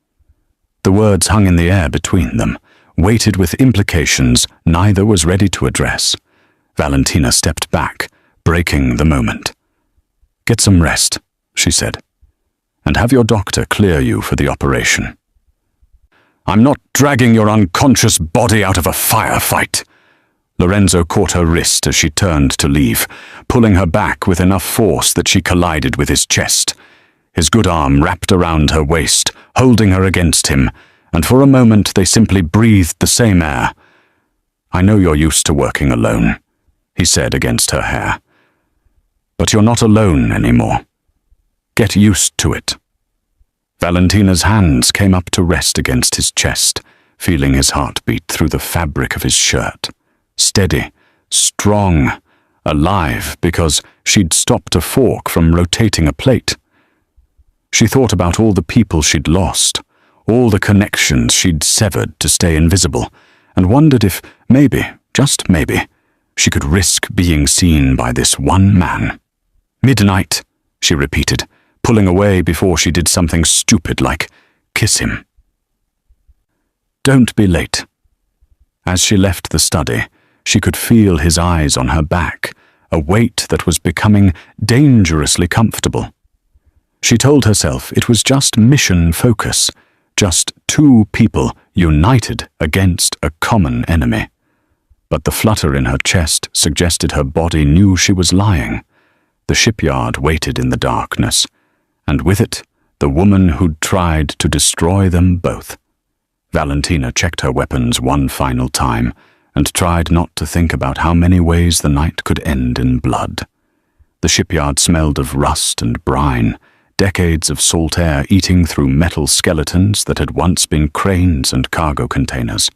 The words hung in the air between them, weighted with implications neither was ready to address. Valentina stepped back, breaking the moment. "Get some rest," she said, "and have your doctor clear you for the operation." "I'm not dragging your unconscious body out of a firefight," Lorenzo caught her wrist as she turned to leave, pulling her back with enough force that she collided with his chest. His good arm wrapped around her waist, holding her against him, and for a moment they simply breathed the same air. "I know you're used to working alone," he said against her hair. "But you're not alone anymore. Get used to it." Valentina's hands came up to rest against his chest, feeling his heartbeat through the fabric of his shirt. Steady, strong, alive, because she'd stopped a fork from rotating a plate. She thought about all the people she'd lost, all the connections she'd severed to stay invisible, and wondered if maybe, just maybe, she could risk being seen by this one man. "Midnight," she repeated, pulling away before she did something stupid like kiss him. "Don't be late." As she left the study, she could feel his eyes on her back, a weight that was becoming dangerously comfortable. She told herself it was just mission focus, just two people united against a common enemy. But the flutter in her chest suggested her body knew she was lying. The shipyard waited in the darkness, and with it, the woman who'd tried to destroy them both. Valentina checked her weapons one final time and tried not to think about how many ways the night could end in blood. The shipyard smelled of rust and brine, decades of salt air eating through metal skeletons that had once been cranes and cargo containers.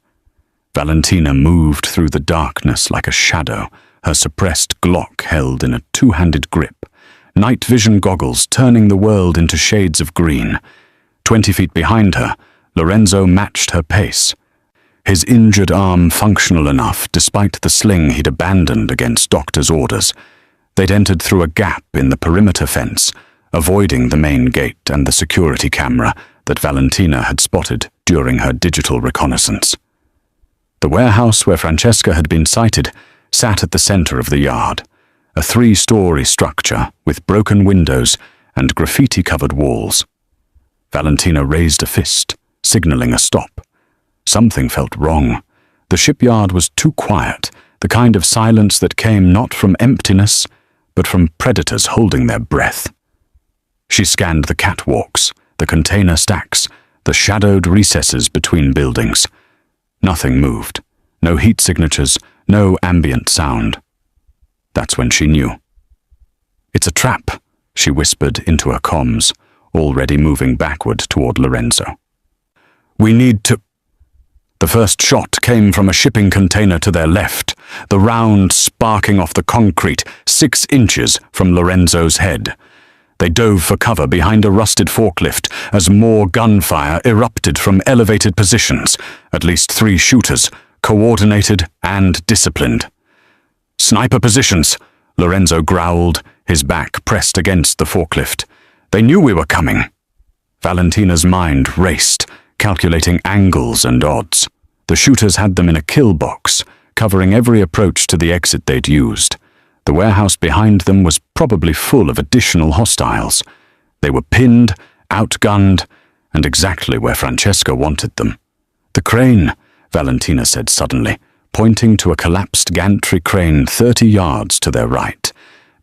Valentina moved through the darkness like a shadow, her suppressed Glock held in a two-handed grip, night vision goggles turning the world into shades of green. 20 feet behind her, Lorenzo matched her pace, his injured arm functional enough despite the sling he'd abandoned against doctor's orders. They'd entered through a gap in the perimeter fence, avoiding the main gate and the security camera that Valentina had spotted during her digital reconnaissance. The warehouse where Francesca had been sighted sat at the center of the yard, a 3-story structure with broken windows and graffiti-covered walls. Valentina raised a fist, signaling a stop. Something felt wrong. The shipyard was too quiet, the kind of silence that came not from emptiness, but from predators holding their breath. She scanned the catwalks, the container stacks, the shadowed recesses between buildings. Nothing moved. No heat signatures, no ambient sound. That's when she knew. "It's a trap," she whispered into her comms, already moving backward toward Lorenzo. "We need to—" The first shot came from a shipping container to their left, the round sparking off the concrete 6 inches from Lorenzo's head. They dove for cover behind a rusted forklift as more gunfire erupted from elevated positions, at least 3 shooters, coordinated and disciplined. "Sniper positions," Lorenzo growled, his back pressed against the forklift. "They knew we were coming." Valentina's mind raced, calculating angles and odds. The shooters had them in a kill box, covering every approach to the exit they'd used. The warehouse behind them was probably full of additional hostiles. They were pinned, outgunned, and exactly where Francesca wanted them. "The crane," Valentina said suddenly, pointing to a collapsed gantry crane 30 yards to their right.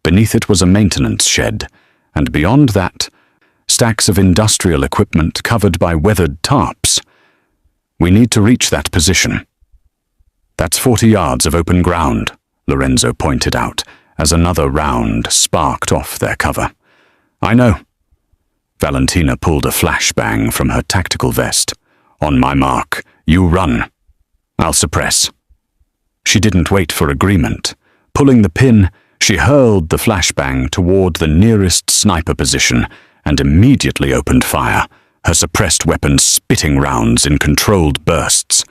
Beneath it was a maintenance shed, and beyond that, stacks of industrial equipment covered by weathered tarps. "We need to reach that position." "That's 40 yards of open ground," Lorenzo pointed out, as another round sparked off their cover. "I know." Valentina pulled a flashbang from her tactical vest. "On my mark, you run. I'll suppress." She didn't wait for agreement. Pulling the pin, she hurled the flashbang toward the nearest sniper position and immediately opened fire, her suppressed weapon spitting rounds in controlled bursts.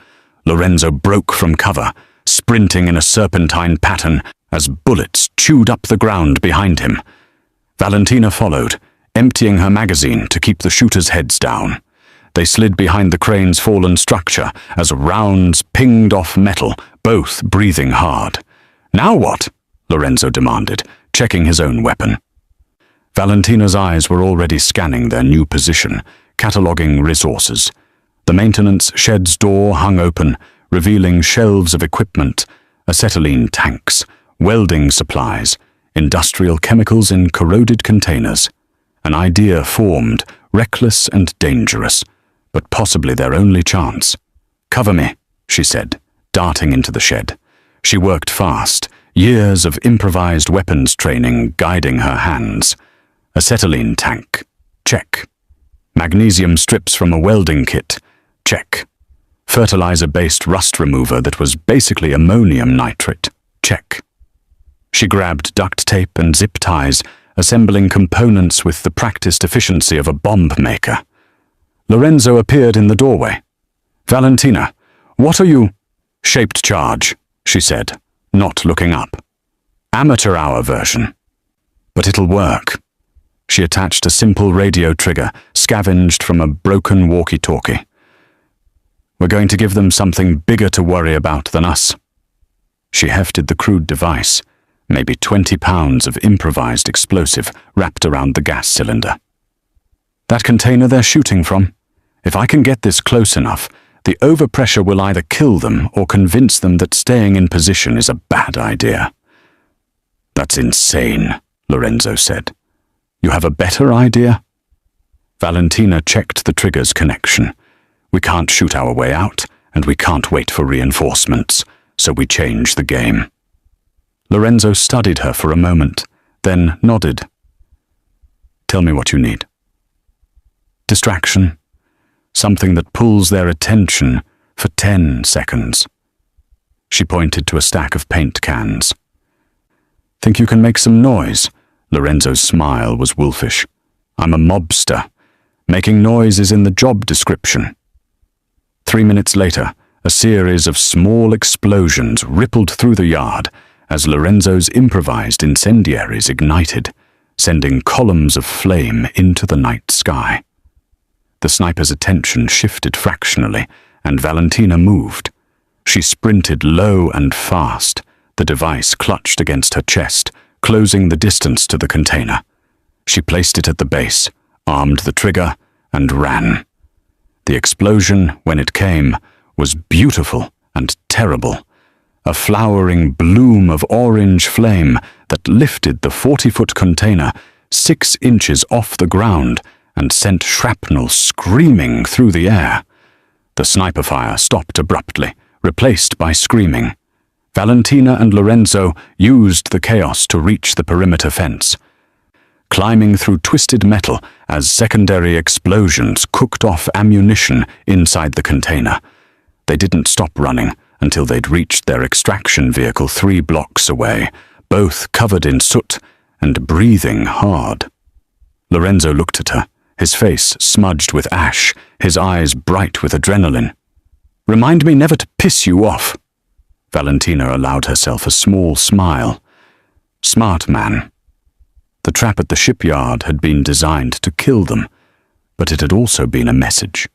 Lorenzo broke from cover, sprinting in a serpentine pattern as bullets chewed up the ground behind him. Valentina followed, emptying her magazine to keep the shooters' heads down. They slid behind the crane's fallen structure as rounds pinged off metal, both breathing hard. "Now what?" Lorenzo demanded, checking his own weapon. Valentina's eyes were already scanning their new position, cataloging resources. The maintenance shed's door hung open, revealing shelves of equipment, acetylene tanks, welding supplies, industrial chemicals in corroded containers. An idea formed, reckless and dangerous, but possibly their only chance. "Cover me," she said, darting into the shed. She worked fast, years of improvised weapons training guiding her hands. Acetylene tank. Check. Magnesium strips from a welding kit. Check. Fertilizer-based rust remover that was basically ammonium nitrate. Check. She grabbed duct tape and zip ties, assembling components with the practiced efficiency of a bomb maker. Lorenzo appeared in the doorway. "Valentina, what are you—" "Shaped charge," she said, not looking up. "Amateur hour version. But it'll work." She attached a simple radio trigger, scavenged from a broken walkie-talkie. "We're going to give them something bigger to worry about than us." She hefted the crude device, maybe 20 pounds of improvised explosive wrapped around the gas cylinder. "That container they're shooting from? If I can get this close enough, the overpressure will either kill them or convince them that staying in position is a bad idea." "That's insane," Lorenzo said. "You have a better idea?" Valentina checked the trigger's connection. "We can't shoot our way out, and we can't wait for reinforcements, so we change the game." Lorenzo studied her for a moment, then nodded. "Tell me what you need." "Distraction. Something that pulls their attention for 10 seconds. She pointed to a stack of paint cans. "Think you can make some noise?" Lorenzo's smile was wolfish. "I'm a mobster. Making noise is in the job description." 3 minutes later, a series of small explosions rippled through the yard as Lorenzo's improvised incendiaries ignited, sending columns of flame into the night sky. The sniper's attention shifted fractionally, and Valentina moved. She sprinted low and fast, the device clutched against her chest, closing the distance to the container. She placed it at the base, armed the trigger, and ran. The explosion, when it came, was beautiful and terrible. A flowering bloom of orange flame that lifted the 40-foot container 6 inches off the ground and sent shrapnel screaming through the air. The sniper fire stopped abruptly, replaced by screaming. Valentina and Lorenzo used the chaos to reach the perimeter fence. Climbing through twisted metal as secondary explosions cooked off ammunition inside the container. They didn't stop running until they'd reached their extraction vehicle 3 blocks away, both covered in soot and breathing hard. Lorenzo looked at her, his face smudged with ash, his eyes bright with adrenaline. "Remind me never to piss you off." Valentina allowed herself a small smile. Smart man. The trap at the shipyard had been designed to kill them, but it had also been a message.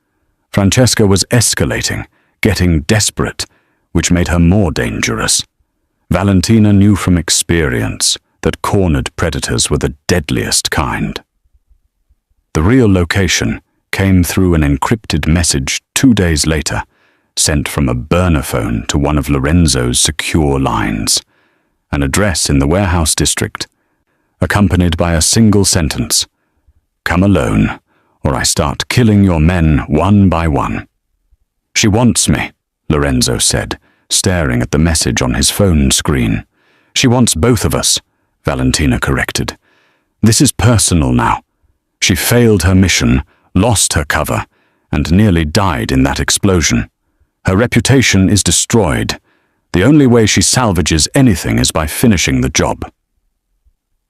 Francesca was escalating, getting desperate, which made her more dangerous. Valentina knew from experience that cornered predators were the deadliest kind. The real location came through an encrypted message 2 days later, sent from a burner phone to one of Lorenzo's secure lines. An address in the warehouse district, accompanied by a single sentence: "Come alone, or I start killing your men one by one." "She wants me," Lorenzo said, staring at the message on his phone screen. "She wants both of us," Valentina corrected. "This is personal now. She failed her mission, lost her cover, and nearly died in that explosion. Her reputation is destroyed. The only way she salvages anything is by finishing the job."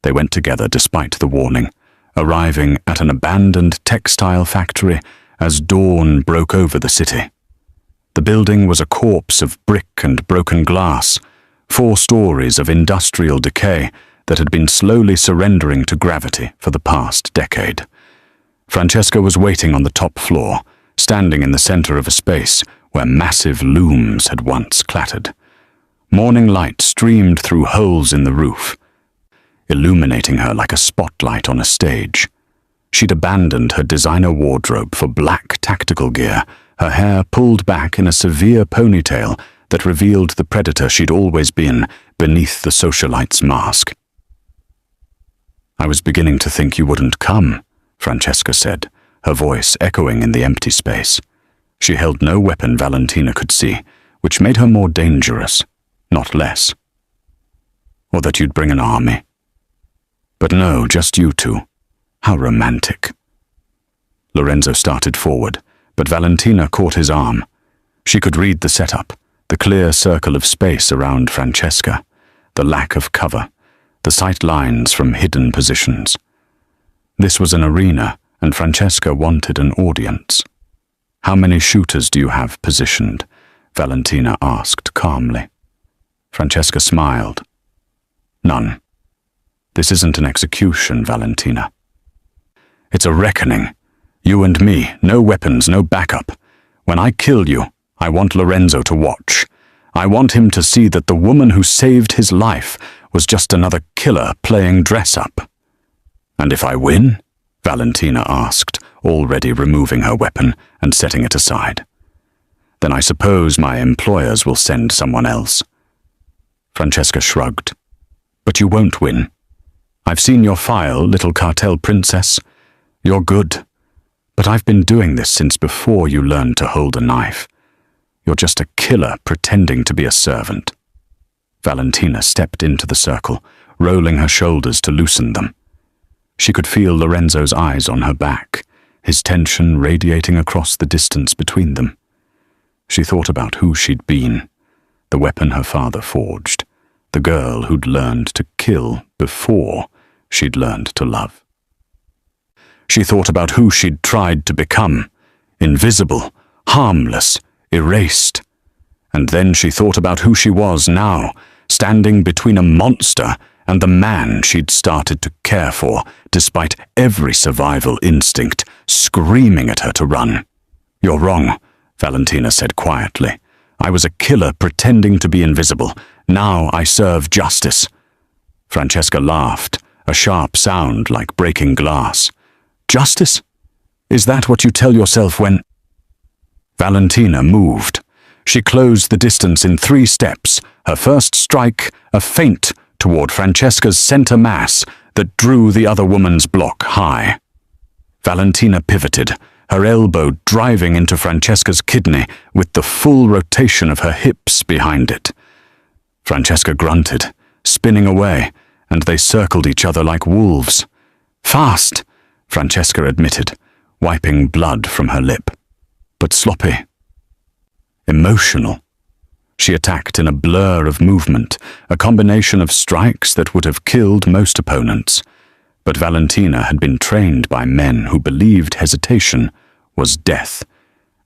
They went together despite the warning, arriving at an abandoned textile factory as dawn broke over the city. The building was a corpse of brick and broken glass, 4 stories of industrial decay that had been slowly surrendering to gravity for the past decade. Francesca was waiting on the top floor, standing in the center of a space where massive looms had once clattered. Morning light streamed through holes in the roof, illuminating her like a spotlight on a stage. She'd abandoned her designer wardrobe for black tactical gear, her hair pulled back in a severe ponytail that revealed the predator she'd always been beneath the socialite's mask. "I was beginning to think you wouldn't come," Francesca said, her voice echoing in the empty space. She held no weapon Valentina could see, which made her more dangerous, not less. "Or that you'd bring an army. But no, just you two. How romantic." Lorenzo started forward, but Valentina caught his arm. She could read the setup, the clear circle of space around Francesca, the lack of cover, the sight lines from hidden positions. This was an arena, and Francesca wanted an audience. "How many shooters do you have positioned?" Valentina asked calmly. Francesca smiled. "None. This isn't an execution, Valentina. It's a reckoning. You and me, no weapons, no backup. When I kill you, I want Lorenzo to watch. I want him to see that the woman who saved his life was just another killer playing dress-up." "And if I win?" Valentina asked, already removing her weapon and setting it aside. "Then I suppose my employers will send someone else." Francesca shrugged. "But you won't win. I've seen your file, little cartel princess. You're good. But I've been doing this since before you learned to hold a knife. You're just a killer pretending to be a servant." Valentina stepped into the circle, rolling her shoulders to loosen them. She could feel Lorenzo's eyes on her back, his tension radiating across the distance between them. She thought about who she'd been, the weapon her father forged, the girl who'd learned to kill before she'd learned to love. She thought about who she'd tried to become, invisible, harmless, erased. And then she thought about who she was now, standing between a monster and the man she'd started to care for, despite every survival instinct screaming at her to run. "You're wrong," Valentina said quietly. "I was a killer pretending to be invisible. Now I serve justice." Francesca laughed, a sharp sound like breaking glass. "Justice? Is that what you tell yourself when—" Valentina moved. She closed the distance in 3 steps, her first strike a feint toward Francesca's center mass that drew the other woman's block high. Valentina pivoted, her elbow driving into Francesca's kidney with the full rotation of her hips behind it. Francesca grunted, spinning away, and they circled each other like wolves. "Fast," Francesca admitted, wiping blood from her lip. "But sloppy. Emotional." She attacked in a blur of movement, a combination of strikes that would have killed most opponents. But Valentina had been trained by men who believed hesitation was death,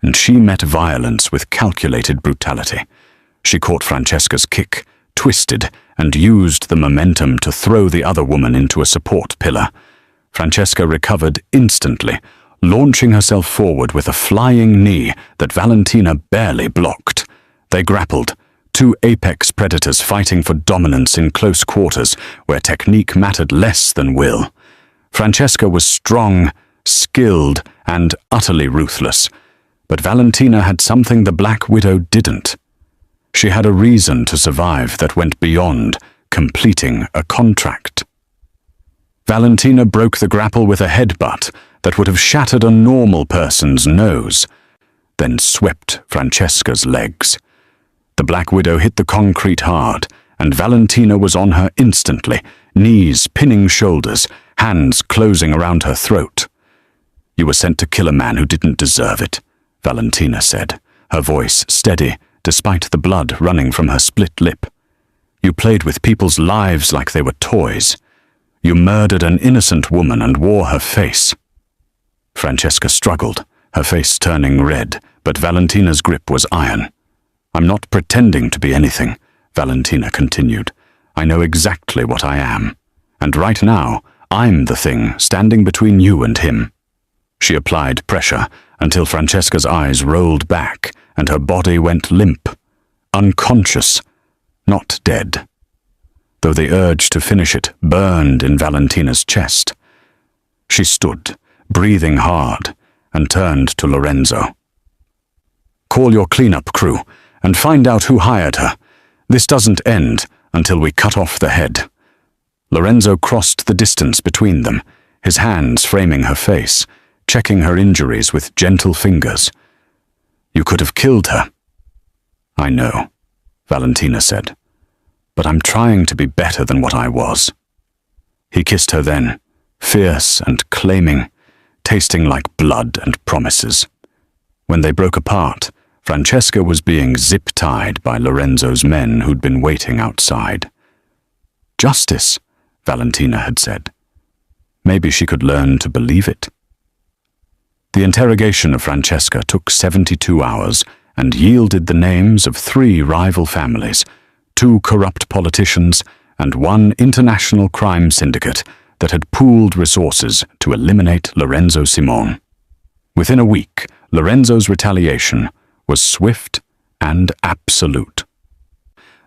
and she met violence with calculated brutality. She caught Francesca's kick, twisted, and used the momentum to throw the other woman into a support pillar. Francesca recovered instantly, launching herself forward with a flying knee that Valentina barely blocked. They grappled, 2 apex predators fighting for dominance in close quarters where technique mattered less than will. Francesca was strong, skilled, and utterly ruthless, but Valentina had something the Black Widow didn't. She had a reason to survive that went beyond completing a contract. Valentina broke the grapple with a headbutt that would have shattered a normal person's nose, then swept Francesca's legs. The Black Widow hit the concrete hard, and Valentina was on her instantly, knees pinning shoulders, hands closing around her throat. "You were sent to kill a man who didn't deserve it," Valentina said, her voice steady despite the blood running from her split lip. "You played with people's lives like they were toys. You murdered an innocent woman and wore her face." Francesca struggled, her face turning red, but Valentina's grip was iron. "I'm not pretending to be anything," Valentina continued. "I know exactly what I am. And right now, I'm the thing standing between you and him." She applied pressure until Francesca's eyes rolled back and her body went limp, unconscious, not dead, though the urge to finish it burned in Valentina's chest. She stood, breathing hard, and turned to Lorenzo. "Call your cleanup crew and find out who hired her. This doesn't end until we cut off the head." Lorenzo crossed the distance between them, his hands framing her face, checking her injuries with gentle fingers. "You could have killed her." "I know," Valentina said, "but I'm trying to be better than what I was." He kissed her then, fierce and claiming, tasting like blood and promises. When they broke apart, Francesca was being zip-tied by Lorenzo's men who'd been waiting outside. "Justice," Valentina had said. Maybe she could learn to believe it. The interrogation of Francesca took 72 hours and yielded the names of 3 rival families, 2 corrupt politicians, and 1 international crime syndicate that had pooled resources to eliminate Lorenzo Simone. Within a week, Lorenzo's retaliation was swift and absolute.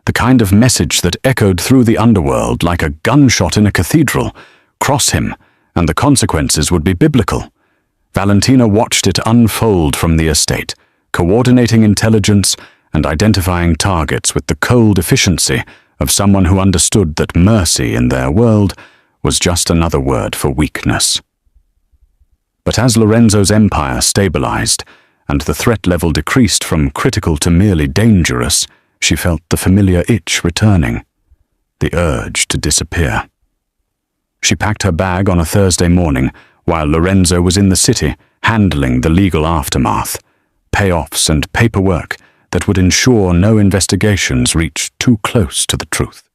The kind of message that echoed through the underworld like a gunshot in a cathedral. Cross him, and the consequences would be biblical. Valentina watched it unfold from the estate, coordinating intelligence and identifying targets with the cold efficiency of someone who understood that mercy in their world was just another word for weakness. But as Lorenzo's empire stabilized and the threat level decreased from critical to merely dangerous, she felt the familiar itch returning, the urge to disappear. She packed her bag on a Thursday morning while Lorenzo was in the city handling the legal aftermath, payoffs and paperwork that would ensure no investigations reached too close to the truth.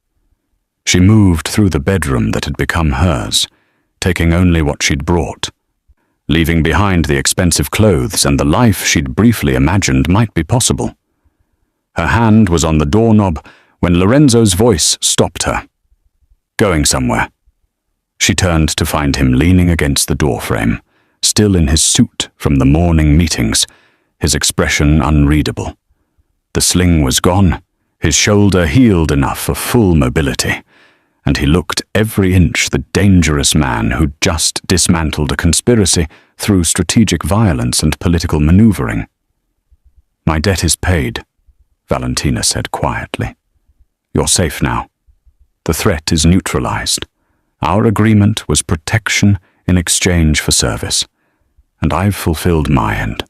She moved through the bedroom that had become hers, taking only what she'd brought, leaving behind the expensive clothes and the life she'd briefly imagined might be possible. Her hand was on the doorknob when Lorenzo's voice stopped her. "Going somewhere?" She turned to find him leaning against the doorframe, still in his suit from the morning meetings, his expression unreadable. The sling was gone, his shoulder healed enough for full mobility, and he looked every inch the dangerous man who'd just dismantled a conspiracy through strategic violence and political maneuvering. "My debt is paid," Valentina said quietly. "You're safe now. The threat is neutralized. Our agreement was protection in exchange for service, and I've fulfilled my end."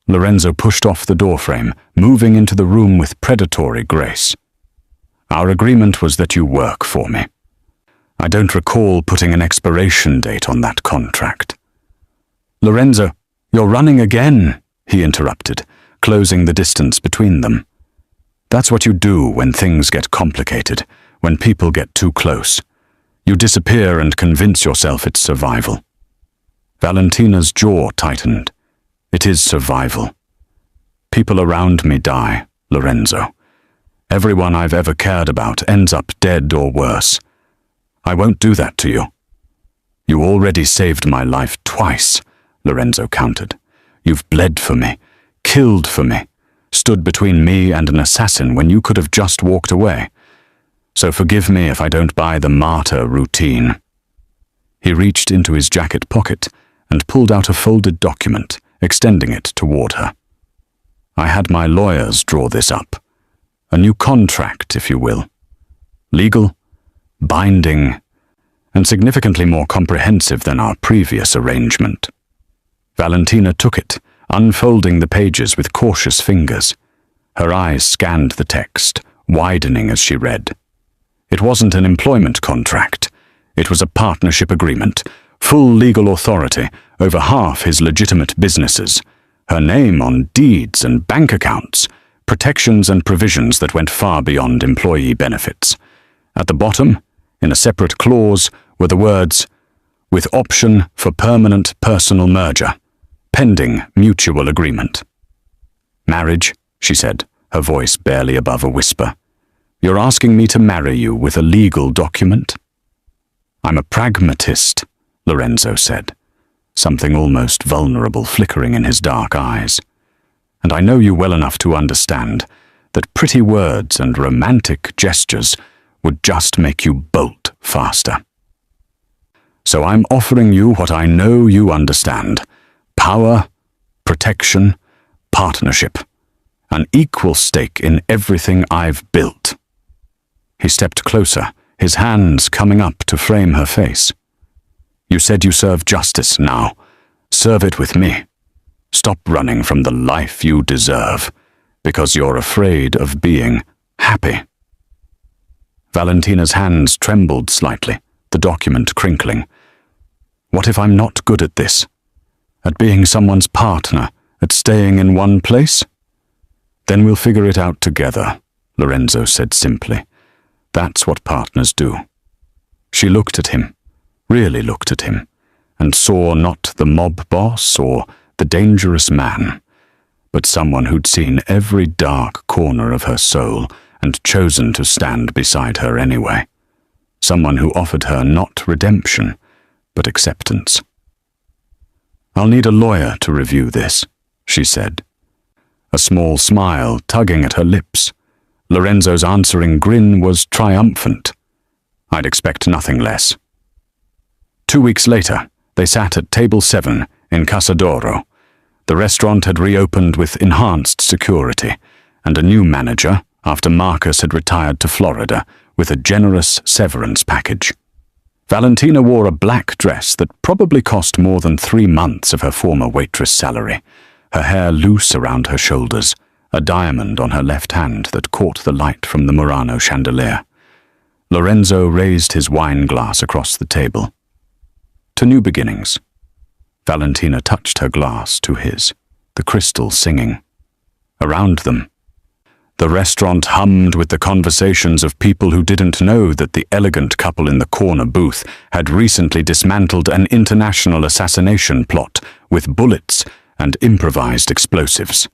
Lorenzo pushed off the doorframe, moving into the room with predatory grace. "Our agreement was that you work for me. I don't recall putting an expiration date on that contract." "Lorenzo, you're running again," he interrupted, closing the distance between them. "That's what you do when things get complicated, when people get too close. You disappear and convince yourself it's survival." Valentina's jaw tightened. "It is survival. People around me die, Lorenzo. Everyone I've ever cared about ends up dead or worse. I won't do that to you." "You already saved my life twice," Lorenzo countered. "You've bled for me, killed for me, stood between me and an assassin when you could have just walked away. So forgive me if I don't buy the martyr routine." He reached into his jacket pocket and pulled out a folded document, extending it toward her. "I had my lawyers draw this up. A new contract, if you will. Legal, binding, and significantly more comprehensive than our previous arrangement." Valentina took it, unfolding the pages with cautious fingers. Her eyes scanned the text, widening as she read. It wasn't an employment contract. It was a partnership agreement, full legal authority over half his legitimate businesses, her name on deeds and bank accounts, protections and provisions that went far beyond employee benefits. At the bottom, in a separate clause, were the words, "with option for permanent personal merger, pending mutual agreement." "Marriage," she said, her voice barely above a whisper. "You're asking me to marry you with a legal document?" "I'm a pragmatist," Lorenzo said, something almost vulnerable flickering in his dark eyes. "And I know you well enough to understand that pretty words and romantic gestures would just make you bolt faster. So I'm offering you what I know you understand: power, protection, partnership. an equal stake in everything I've built." He stepped closer, his hands coming up to frame her face. "You said you serve justice now. Serve it with me. Stop running from the life you deserve, because you're afraid of being happy." Valentina's hands trembled slightly, the document crinkling. "What if I'm not good at this? At being someone's partner, at staying in one place?" "Then we'll figure it out together," Lorenzo said simply. "That's what partners do." She looked at him, really looked at him, and saw not the mob boss or the dangerous man, but someone who'd seen every dark corner of her soul and chosen to stand beside her anyway. Someone who offered her not redemption, but acceptance. "I'll need a lawyer to review this," she said. A small smile tugging at her lips. Lorenzo's answering grin was triumphant. "I'd expect nothing less." 2 weeks later, they sat at table 7 in Casa. The restaurant had reopened with enhanced security, and a new manager, after Marcus had retired to Florida, with a generous severance package. Valentina wore a black dress that probably cost more than 3 months of her former waitress salary, her hair loose around her shoulders, a diamond on her left hand that caught the light from the Murano chandelier. Lorenzo raised his wine glass across the table. "To new beginnings." Valentina touched her glass to his, the crystal singing. Around them, the restaurant hummed with the conversations of people who didn't know that the elegant couple in the corner booth had recently dismantled an international assassination plot with bullets and improvised explosives.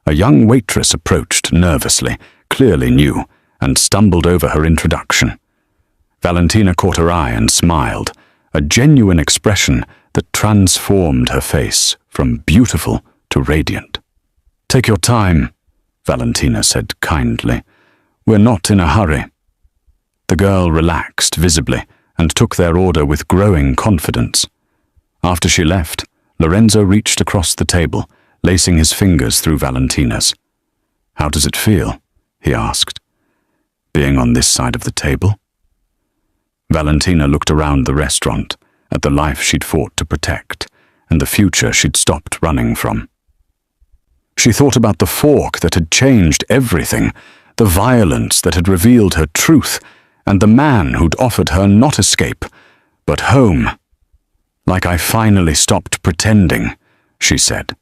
A young waitress approached nervously, clearly new, and stumbled over her introduction. Valentina caught her eye and smiled, a genuine expression that transformed her face from beautiful to radiant. "Take your time," Valentina said kindly. "We're not in a hurry." The girl relaxed visibly and took their order with growing confidence. After she left, Lorenzo reached across the table, lacing his fingers through Valentina's. "How does it feel?" he asked. "Being on this side of the table?" Valentina looked around the restaurant, at the life she'd fought to protect, and the future she'd stopped running from. She thought about the fork that had changed everything, the violence that had revealed her truth, and the man who'd offered her not escape, but home. "Like I finally stopped pretending," she said.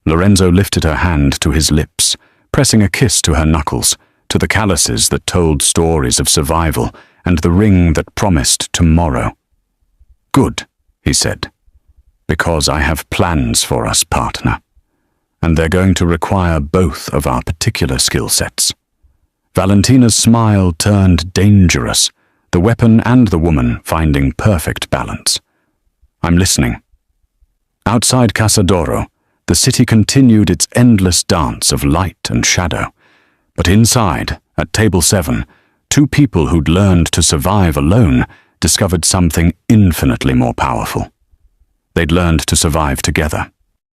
Lorenzo lifted her hand to his lips, pressing a kiss to her knuckles, to the calluses that told stories of survival, and the ring that promised tomorrow. "Good," he said, "because I have plans for us, partner, and they're going to require both of our particular skill sets." Valentina's smile turned dangerous, the weapon and the woman finding perfect balance. "I'm listening." Outside Casa, the city continued its endless dance of light and shadow, but inside, at table 7, 2 people who'd learned to survive alone discovered something infinitely more powerful. They'd learned to survive together.